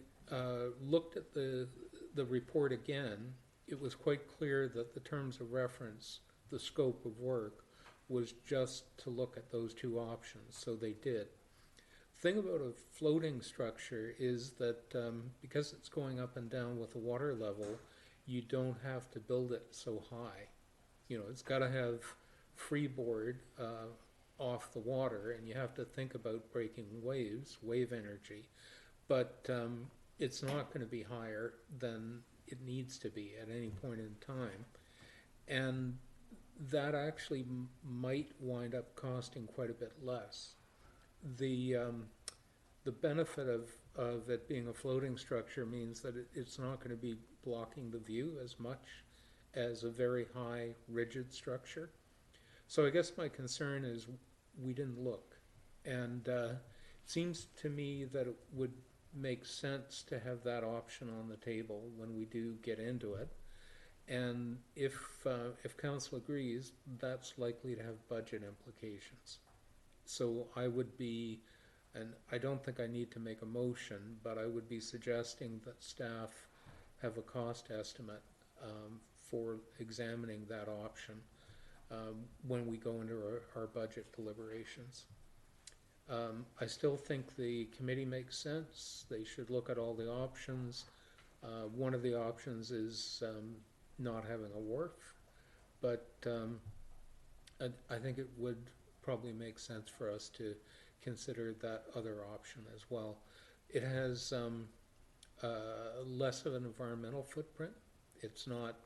looked at the report again, it was quite clear that the terms of reference, the scope of work, was just to look at those two options, so they did. The thing about a floating structure is that because it's going up and down with the water level, you don't have to build it so high. You know, it's got to have freeboard off the water, and you have to think about breaking waves, wave energy, but it's not going to be higher than it needs to be at any point in time, and that actually might wind up costing quite a bit less. The benefit of it being a floating structure means that it's not going to be blocking the view as much as a very high rigid structure. So I guess my concern is we didn't look, and it seems to me that it would make sense to have that option on the table when we do get into it. And if council agrees, that's likely to have budget implications. So I would be, and I don't think I need to make a motion, but I would be suggesting that staff have a cost estimate for examining that option when we go into our budget deliberations. I still think the committee makes sense. They should look at all the options. One of the options is not having a wharf, but I think it would probably make sense for us to consider that other option as well. It has less of an environmental footprint. It's not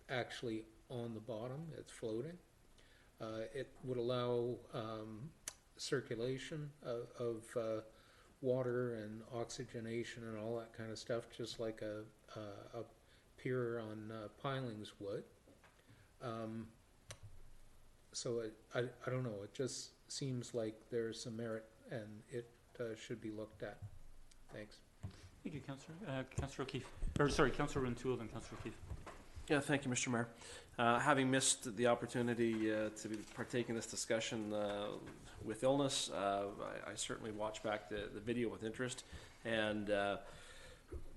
actually on the bottom, it's floating. It would allow circulation of water and oxygenation and all that kind of stuff, just like a pier on pilings would. So I don't know, it just seems like there's some merit and it should be looked at. Thanks. Thank you, Councillor. Councillor O'Keefe. Or sorry, Councillor Rintoul and Councillor O'Keefe. Yeah, thank you, Mr. Mayor. Having missed the opportunity to partake in this discussion with illness, I certainly watched back the video with interest, and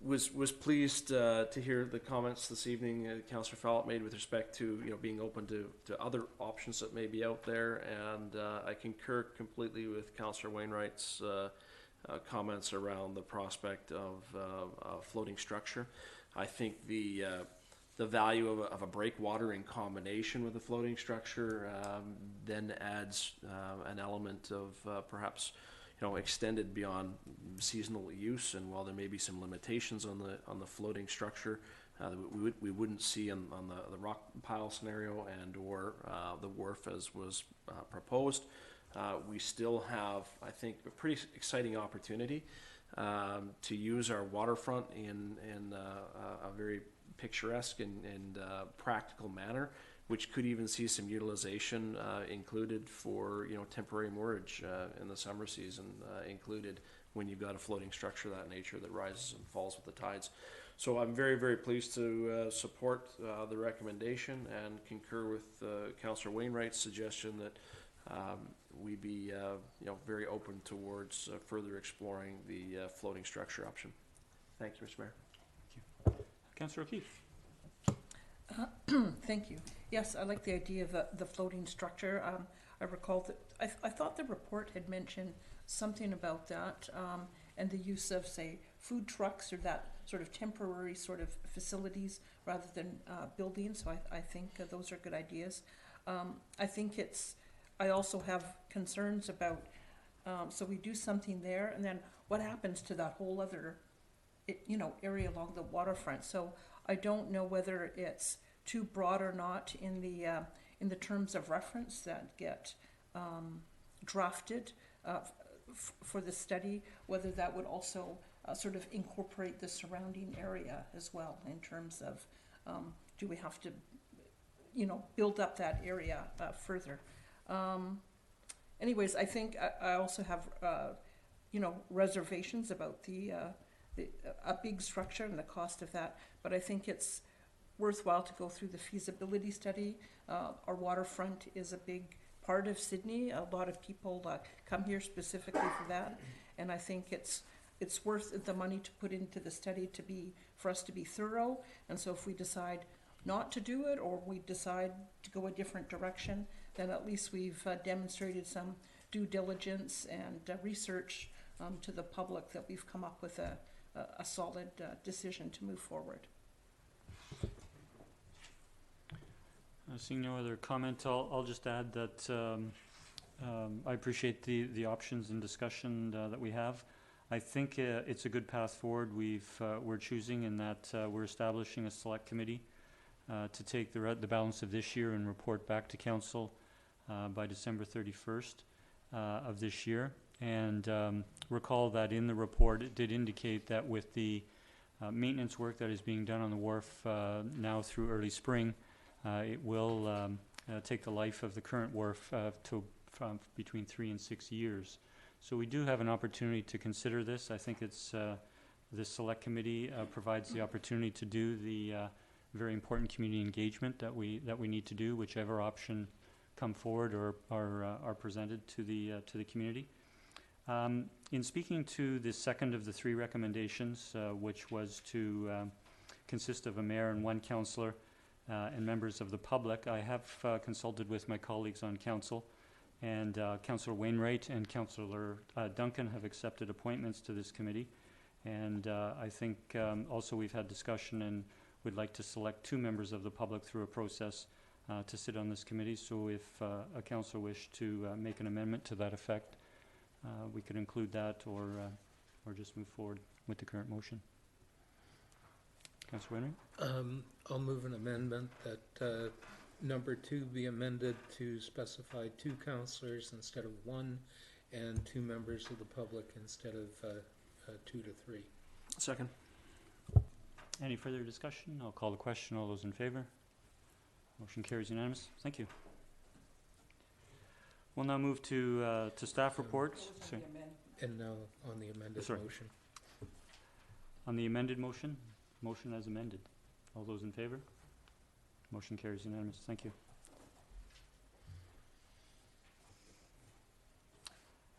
Was pleased to hear the comments this evening Councillor Follett made with respect to being open to other options that may be out there, and I concur completely with Councillor Wainwright's comments around the prospect of a floating structure. I think the value of a breakwater in combination with a floating structure then adds an element of perhaps extended beyond seasonal use, and while there may be some limitations on the floating structure, we wouldn't see on the rock pile scenario and or the wharf as was proposed. We still have, I think, a pretty exciting opportunity to use our waterfront in a very picturesque and practical manner, which could even see some utilization included for temporary moorage in the summer season, included when you've got a floating structure of that nature that rises and falls with the tides. So I'm very, very pleased to support the recommendation and concur with Councillor Wainwright's suggestion that we be very open towards further exploring the floating structure option. Thank you, Mr. Mayor. Councillor O'Keefe. Thank you. Yes, I like the idea of the floating structure. I recall that I thought the report had mentioned something about that, and the use of, say, food trucks or that sort of temporary sort of facilities rather than buildings. So I think those are good ideas. I also have concerns about, so we do something there, and then what happens to that whole other, area along the waterfront? So I don't know whether it's too broad or not in the terms of reference that get drafted for the study, whether that would also sort of incorporate the surrounding area as well in terms of do we have to build up that area further. Anyways, I think I also have reservations about a big structure and the cost of that, but I think it's worthwhile to go through the feasibility study. Our waterfront is a big part of Sydney. A lot of people come here specifically for that, and I think it's worth the money to put into the study for us to be thorough. And so if we decide not to do it, or we decide to go a different direction, then at least we've demonstrated some due diligence and research to the public that we've come up with a solid decision to move forward. Seeing no other comment, I'll just add that I appreciate the options and discussion that we have. I think it's a good path forward we're choosing, in that we're establishing a select committee to take the balance of this year and report back to council by December 31st of this year. And recall that in the report it did indicate that with the maintenance work that is being done on the wharf now through early spring, it will take the life of the current wharf from between 3 and 6 years. So we do have an opportunity to consider this. I think it's this select committee provides the opportunity to do the very important community engagement that we need to do, whichever option come forward or are presented to the community. In speaking to the second of the three recommendations, which was to consist of a mayor and one councillor and members of the public, I have consulted with my colleagues on council, and Councillor Wainwright and Councillor Duncan have accepted appointments to this committee. And I think also we've had discussion and would like to select 2 members of the public through a process to sit on this committee. So if a councillor wished to make an amendment to that effect, we could include that, or just move forward with the current motion. Councillor Wainwright? I'll move an amendment that number 2 be amended to specify 2 councillors instead of 1, and 2 members of the public instead of 2 to 3. Second. Any further discussion? I'll call the question. All those in favor? Motion carries unanimous. Thank you. We'll now move to staff reports. Sorry. And now on the amended Sorry. motion. On the amended motion as amended. All those in favor? Motion carries unanimous. Thank you.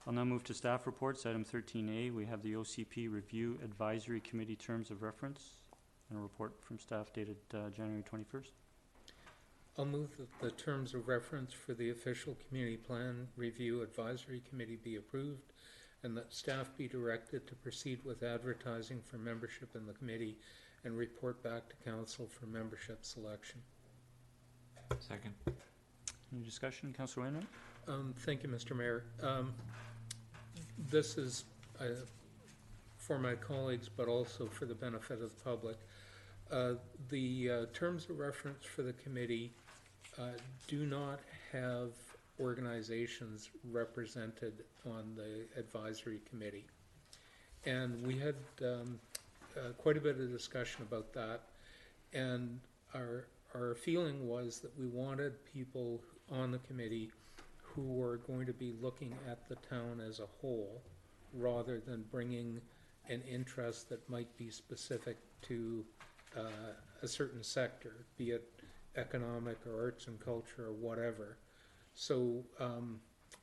I'll now move to staff reports. Item 13A, we have the OCP Review Advisory Committee Terms of Reference and a report from staff dated January 21st. I'll move that the terms of reference for the official community plan review advisory committee be approved and that staff be directed to proceed with advertising for membership in the committee and report back to council for membership selection. Second. Any discussion? Councillor Wainwright? Thank you, Mr. Mayor. This is for my colleagues, but also for the benefit of the public. The terms of reference for the committee do not have organizations represented on the advisory committee. And we had quite a bit of discussion about that. And our feeling was that we wanted people on the committee who were going to be looking at the town as a whole, rather than bringing an interest that might be specific to a certain sector, be it economic or arts and culture or whatever. So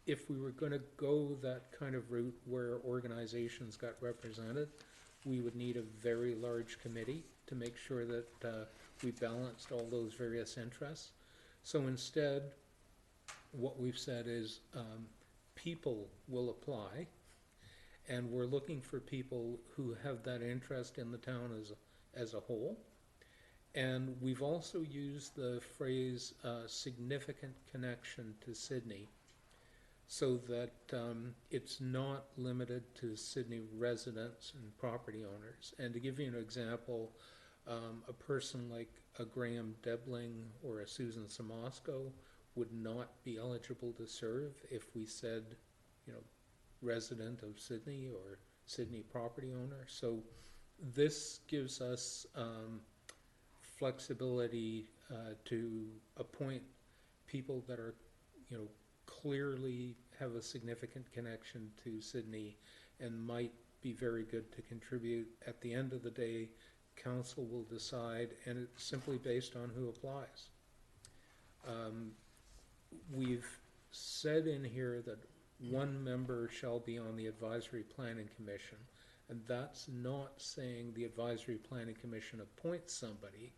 if we were going to go that kind of route where organizations got represented, we would need a very large committee to make sure that we balanced all those various interests. So instead, what we've said is people will apply, and we're looking for people who have that interest in the town as a whole. And we've also used the phrase significant connection to Sydney, so that it's not limited to Sydney residents and property owners. And to give you an example, a person like a Graham Debling or a Susan Samasco would not be eligible to serve if we said, you know, resident of Sydney or Sydney property owner. So this gives us flexibility to appoint people that are, you know, clearly have a significant connection to Sydney and might be very good to contribute. At the end of the day, council will decide, and it's simply based on who applies. We've said in here that one member shall be on the Advisory Planning Commission, and that's not saying the Advisory Planning Commission appoints somebody,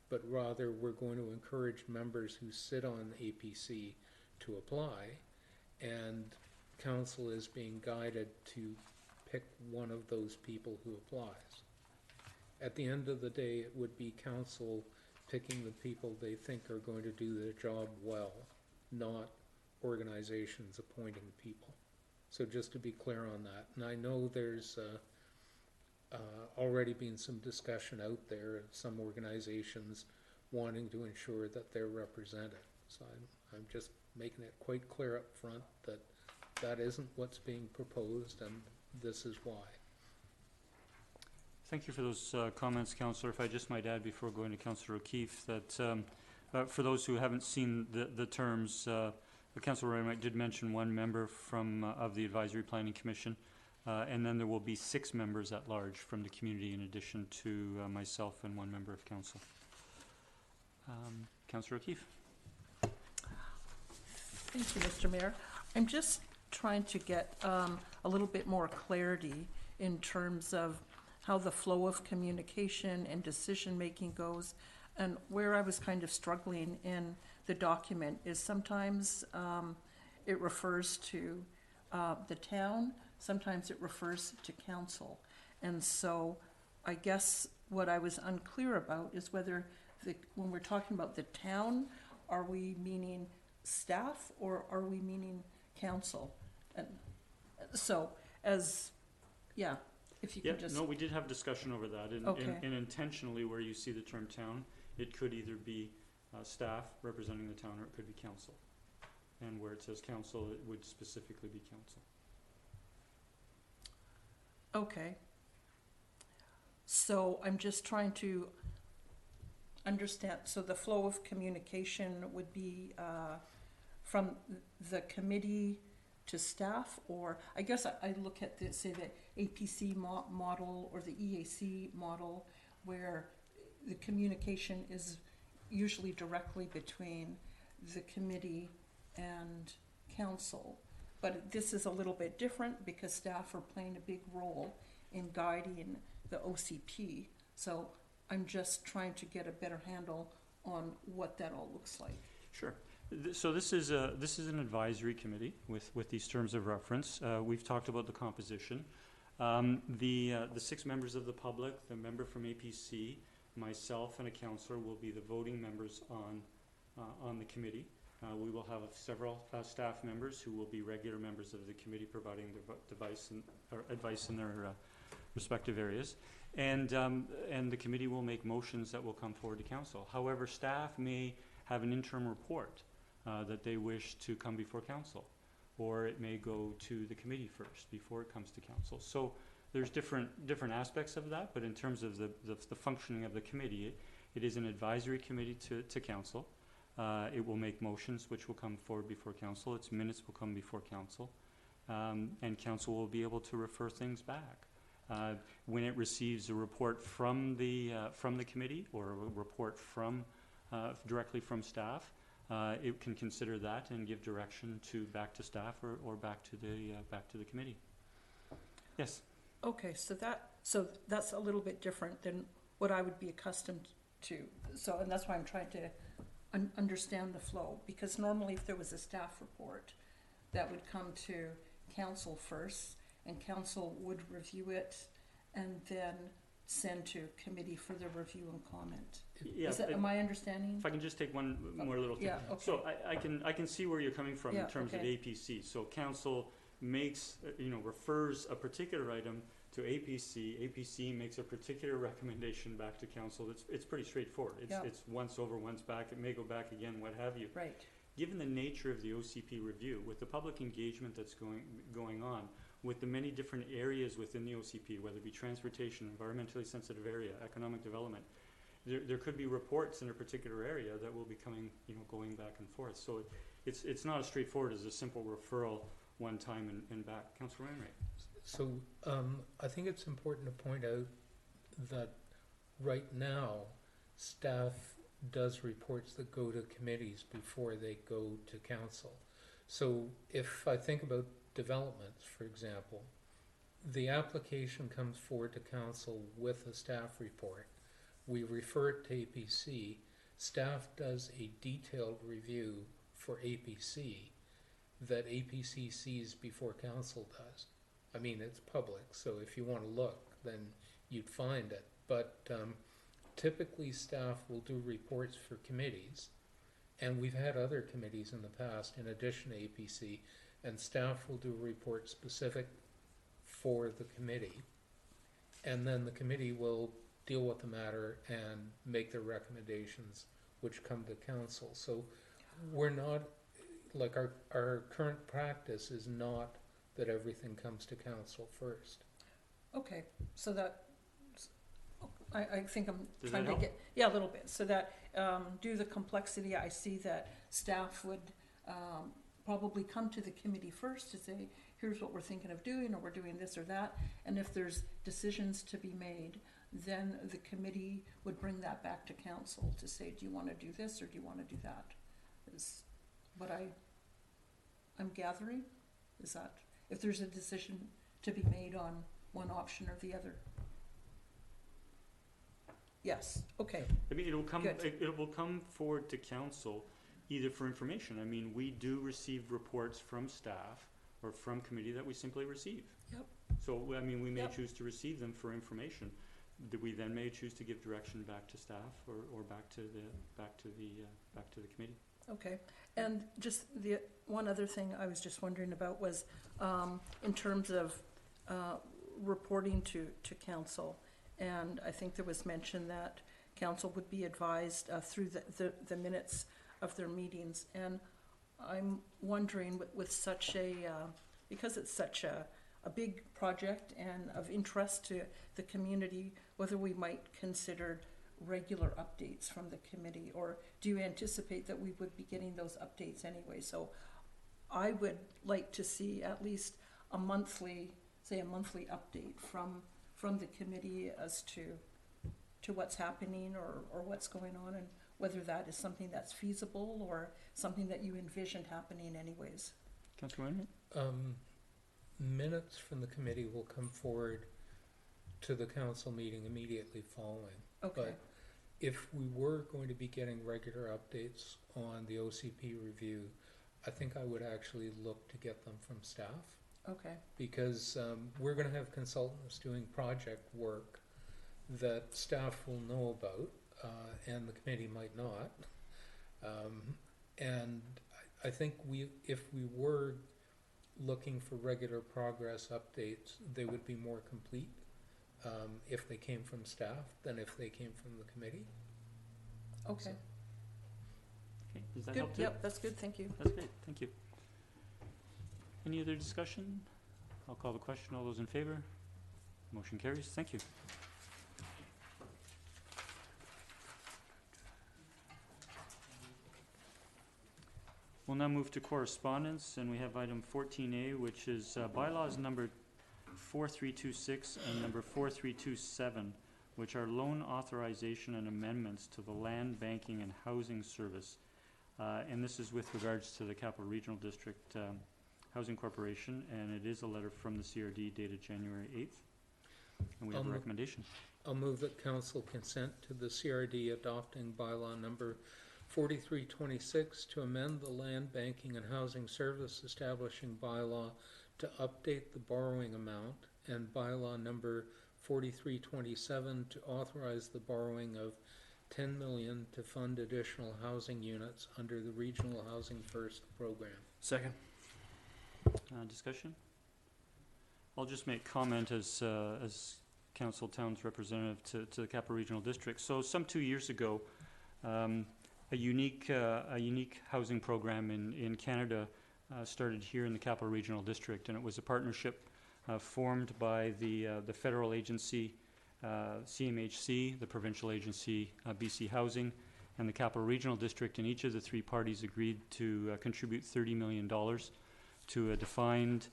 but rather we're going to encourage members who sit on APC to apply, and council is being guided to pick one of those people who applies. At the end of the day, it would be council picking the people they think are going to do their job well, not organizations appointing people. So just to be clear on that. And I know there's already been some discussion out there of some organizations wanting to ensure that they're represented. So I'm just making it quite clear up front that that isn't what's being proposed, and this is why. Thank you for those comments, Councillor. If I just might add before going to Councillor O'Keefe that for those who haven't seen the terms, Councillor Wainwright did mention one member from of the Advisory Planning Commission, and then there will be 6 members at large from the community in addition to myself and one member of council. Councillor O'Keefe. Thank you, Mr. Mayor. I'm just trying to get a little bit more clarity in terms of how the flow of communication and decision-making goes. And where I was kind of struggling in the document is sometimes it refers to the town, sometimes it refers to council. And so I guess what I was unclear about is whether when we're talking about the town, are we meaning staff or are we meaning council? And so if you could just... No, we did have discussion over that, and, Okay. and intentionally where you see the term town, it could either be staff representing the town or it could be council. And where it says council, it would specifically be council. Okay. So I'm just trying to understand, so the flow of communication would be from the committee to staff, or I guess I look at the, say, the APC model or the EAC model, where the communication is usually directly between the committee and council. but this is a little bit different because staff are playing a big role in guiding the OCP. So I'm just trying to get a better handle on what that all looks like. Sure. So this is an advisory committee with these terms of reference. We've talked about the composition. The 6 members of the public, the member from APC, myself, and a counselor will be the voting members on the committee. We will have several staff members who will be regular members of the committee, providing their advice in their respective areas. And the committee will make motions that will come forward to council. However, staff may have an interim report that they wish to come before council, or it may go to the committee first before it comes to council. So there's different aspects of that, but in terms of the functioning of the committee, it is an advisory committee to council. It will make motions which will come forward before council. Its minutes will come before council, and council will be able to refer things back. When it receives a report from the committee or a report from directly from staff, it can consider that and give direction back to staff or back to the committee. Yes. Okay, so that's a little bit different than what I would be accustomed to. So, and that's why I'm trying to understand the flow, because normally if there was a staff report, that would come to council first, and council would review it and then send to committee for the review and comment. Yeah. Am I understanding? If I can just take one more little thing. Yeah, okay. So I can see where you're coming from in Yeah, terms of okay. APC. So council makes, refers a particular item to APC. APC makes a particular recommendation back to council. It's pretty straightforward. Yeah. It's once over, once back. It may go back again, what have you. Right. Given the nature of the OCP review, with the public engagement that's going on, with the many different areas within the OCP, whether it be transportation, environmentally sensitive area, economic development, there could be reports in a particular area that will be coming, going back and forth. So it's not as straightforward as a simple referral one time and back. Councilor Wainwright. So I think it's important to point out that right now, staff does reports that go to committees before they go to council. So if I think about developments, for example, the application comes forward to council with a staff report. We refer it to APC. Staff does a detailed review for APC that APC sees before council does. I mean, it's public, so if you want to look, then you'd find it. But typically staff will do reports for committees, and we've had other committees in the past in addition to APC, and staff will do a report specific for the committee, and then the committee will deal with the matter and make their recommendations which come to council. So we're not, like our current practice is not that everything comes to council first. Okay, so that, I think I'm Does trying that to help? get, yeah, a little bit, so that, due to the complexity, I see that staff would, probably come to the committee first to say, here's what we're thinking of doing, or we're doing this or that, and if there's decisions to be made, then the committee would bring that back to council to say, do you wanna do this, or do you wanna do that? Is what I'm gathering, is that, if there's a decision to be made on one option or the other. Yes, okay, I mean, Good. it will come forward to council either for information. I mean, we do receive reports from staff or from committee that we simply receive. Yep. So, I mean, we may Yep. choose to receive them for information. That we then may choose to give direction back to staff or back to the committee. okay. And just the one other thing I was just wondering about was, in terms of, reporting to council. And I think there was mention that council would be advised, through the minutes of their meetings. And I'm wondering with such because it's such a big project and of interest to the community, whether we might consider regular updates from the committee, or do you anticipate that we would be getting those updates anyway? So I would like to see at least a monthly update from the committee as to what's happening or what's going on, and whether that is something that's feasible or something that you envisioned happening anyways. Councilor Wainwright? Minutes from the committee will come forward to the council meeting immediately following. Okay, But if we were going to be getting regular updates on the OCP review, I think I would actually look to get them from staff, okay, because we're gonna have consultants doing project work that staff will know about, and the committee might not. And I think if we were looking for regular progress updates, they would be more complete if they came from staff than if they came from the committee. okay. Okay, does that Good, help too? yep, that's good, thank you. That's great, thank you. Any other discussion? I'll call the question. All those in favor? Motion carries. Thank you. We'll now move to correspondence, and we have item 14A, which is bylaws number 4326 and number 4327, which are loan authorization and amendments to the Land Banking and Housing Service. And this is with regards to the Capital Regional District Housing Corporation, and it is a letter from the CRD dated January 8th. And we have a recommendation. I'll move that council consent to the CRD adopting bylaw number 4326 to amend the Land Banking and Housing Service establishing bylaw to update the borrowing amount, and bylaw number 4327 to authorize the borrowing of 10 million to fund additional housing units under the Regional Housing First program. Second. Discussion? I'll just make comment as Council Town's representative to the Capital Regional District. So some 2 years ago, a unique housing program in Canada started here in the Capital Regional District, and it was a partnership formed by the federal agency CMHC, the provincial agency BC Housing, and the Capital Regional District, and each of the three parties agreed to contribute $30 million to a defined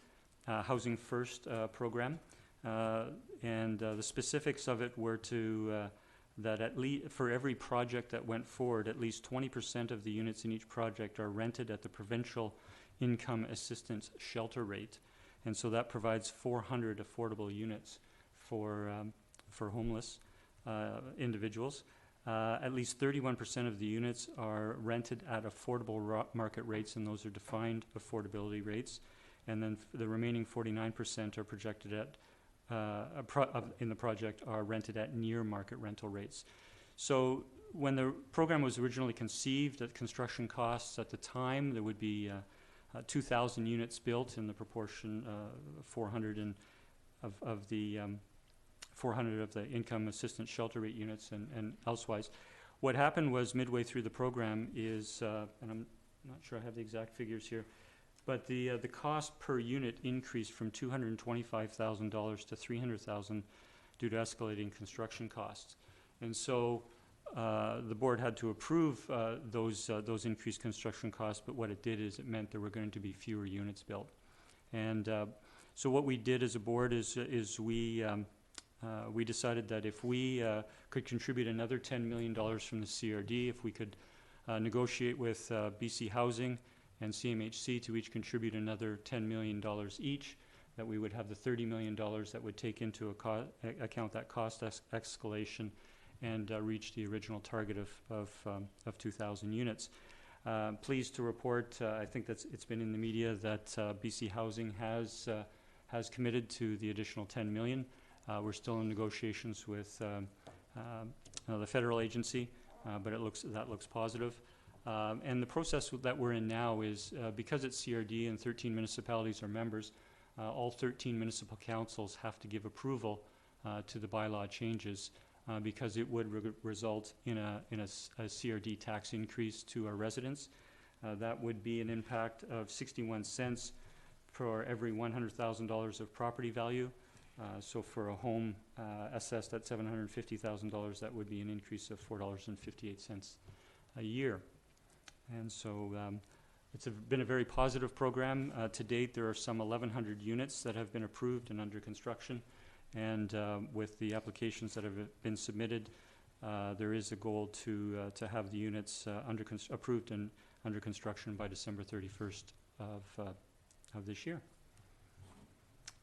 Housing First program. And the specifics of it were that at least for every project that went forward, at least 20% of the units in each project are rented at the provincial income assistance shelter rate. And so that provides 400 affordable units for homeless individuals. At least 31% of the units are rented at affordable market rates, and those are defined affordability rates. And then the remaining 49% are projected at in the project are rented at near market rental rates. So when the program was originally conceived, at construction costs at the time, there would be 2,000 units built in the proportion 400 of the 400 of the income assistance shelter rate units and elsewise. What happened was midway through the program is, and I'm not sure I have the exact figures here, but the cost per unit increased from $225,000 to $300,000 due to escalating construction costs. And so the board had to approve those increased construction costs, but what it did is it meant there were going to be fewer units built. And so what we did as a board is we decided that if we could contribute another $10 million from the CRD, if we could negotiate with BC Housing and CMHC to each contribute another $10 million each, that we would have the $30 million that would take into account that cost escalation and reach the original target of 2,000 units. Pleased to report, I think it's been in the media that BC Housing has committed to the additional 10 million. We're still in negotiations with the federal agency, but that looks positive. And the process that we're in now is because it's CRD and 13 municipalities are members, all 13 municipal councils have to give approval to the bylaw changes because it would result in a CRD tax increase to our residents. That would be an impact of 61 cents for every $100,000 of property value. So for a home assessed at $750,000, that would be an increase of $4.58 a year. And so it's been a very positive program. To date, there are some 1,100 units that have been approved and under construction. And with the applications that have been submitted, there is a goal to have the units approved and under construction by December 31st of of this year.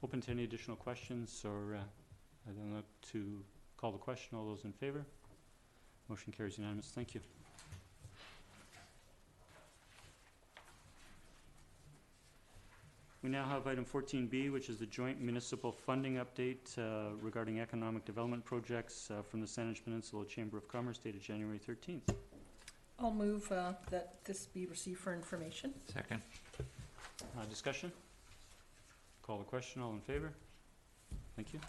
Open to any additional questions, or I don't look to call the question. All those in favor? Motion carries unanimous. Thank you. We now have item 14B, which is the joint municipal funding update regarding economic development projects from the Saanich Peninsula Chamber of Commerce dated January 13th. I'll move that this be received for information. Second. Discussion? Call the question. All in favor? Thank you.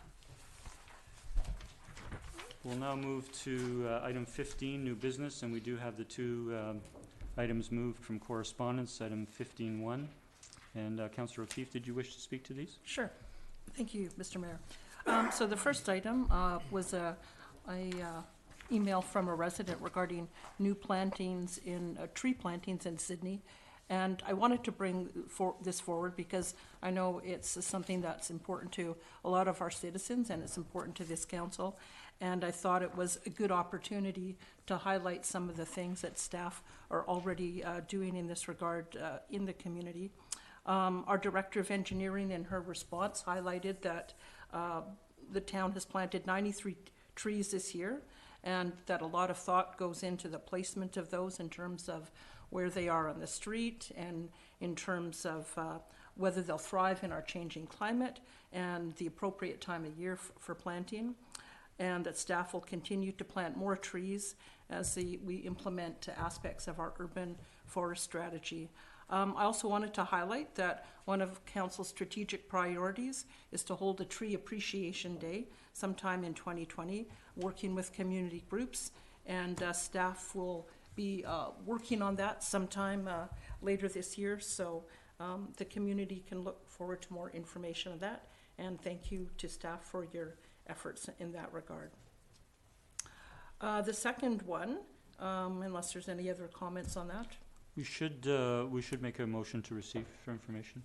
We'll now move to item 15, new business, and we do have the two items moved from correspondence, item 15.1. And Councillor O'Keefe, did you wish to speak to these? Sure. Thank you, Mr. Mayor. So the first item was a email from a resident regarding new plantings in, tree plantings in Sydney. And I wanted to bring this forward because I know it's something that's important to a lot of our citizens and it's important to this council. And I thought it was a good opportunity to highlight some of the things that staff are already doing in this regard in the community. Our Director of Engineering in her response highlighted that the town has planted 93 trees this year and that a lot of thought goes into the placement of those in terms of where they are on the street and in terms of whether they'll thrive in our changing climate and the appropriate time of year for planting, and that staff will continue to plant more trees as we implement aspects of our urban forest strategy. I also wanted to highlight that one of Council's strategic priorities is to hold a Tree Appreciation Day sometime in 2020, working with community groups, and staff will be working on that sometime later this year, so the community can look forward to more information on that, and thank you to staff for your efforts in that regard. The second one, unless there's any other comments on that. We should make a motion to receive for information.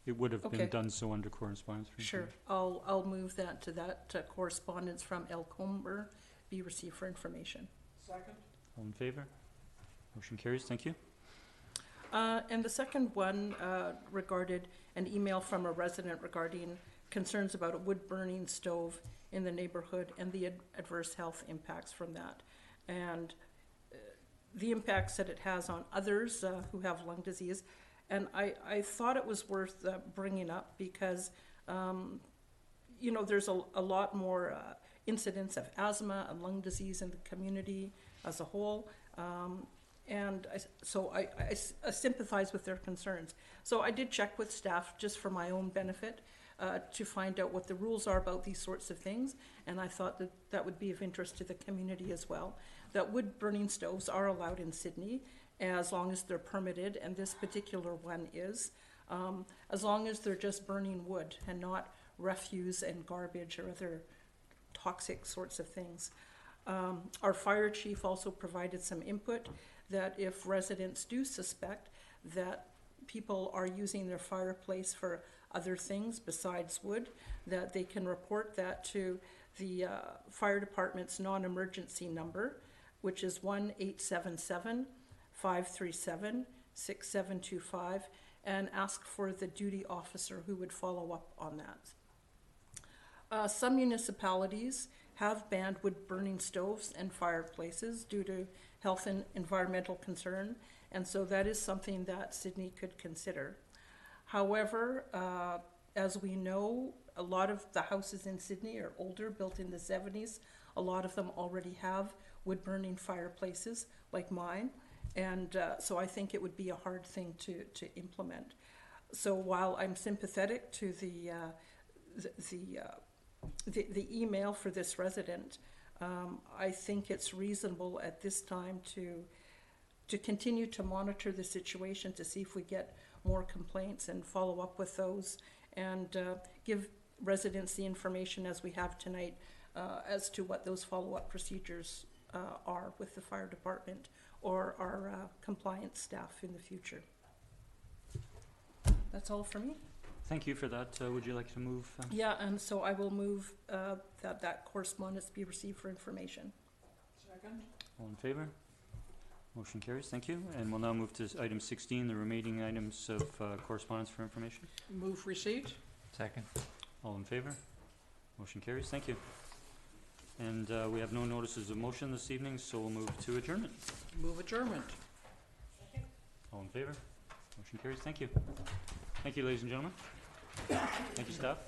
It would have been Okay. done so under correspondence. For Sure, I'll move that correspondence from El Comer be received for information. Second? All in favor? Motion carries. Thank you. And the second one regarded an email from a resident regarding concerns about a wood-burning stove in the neighborhood and the adverse health impacts from that. And the impacts that it has on others who have lung disease. And I thought it was worth bringing up because, you know, there's a lot more incidents of asthma and lung disease in the community as a whole. And I sympathize with their concerns. So I did check with staff just for my own benefit to find out what the rules are about these sorts of things. And I thought that that would be of interest to the community as well. That wood burning stoves are allowed in Sydney as long as they're permitted, and this particular one is, as long as they're just burning wood and not refuse and garbage or other toxic sorts of things. Our fire chief also provided some input that if residents do suspect that people are using their fireplace for other things besides wood, that they can report that to the fire department's non-emergency number, which is 1-877-537-6725, and ask for the duty officer who would follow up on that. Some municipalities have banned wood-burning stoves and fireplaces due to health and environmental concern, and so that is something that Sydney could consider. However, as we know, a lot of the houses in Sydney are older, built in the 70s. A lot of them already have wood-burning fireplaces, like mine, and so I think it would be a hard thing to implement. So while I'm sympathetic to the email for this resident, I think it's reasonable at this time to continue to monitor the situation to see if we get more complaints and follow up with those, and give residents the information as we have tonight as to what those follow-up procedures are with the fire department or our compliance staff in the future. That's all for me. Thank you for that. Would you like to move? Yeah, and so I will move that correspondence be received for information. Second? All in favor? Motion carries, thank you. And we'll now move to item 16, the remaining items of correspondence for information. Move receipt? Second. All in favor? Motion carries, thank you. And we have no notices of motion this evening, so we'll move to adjournment. Move adjournment. All in favor? Motion carries, thank you. Thank you, ladies and gentlemen. Thank you, staff.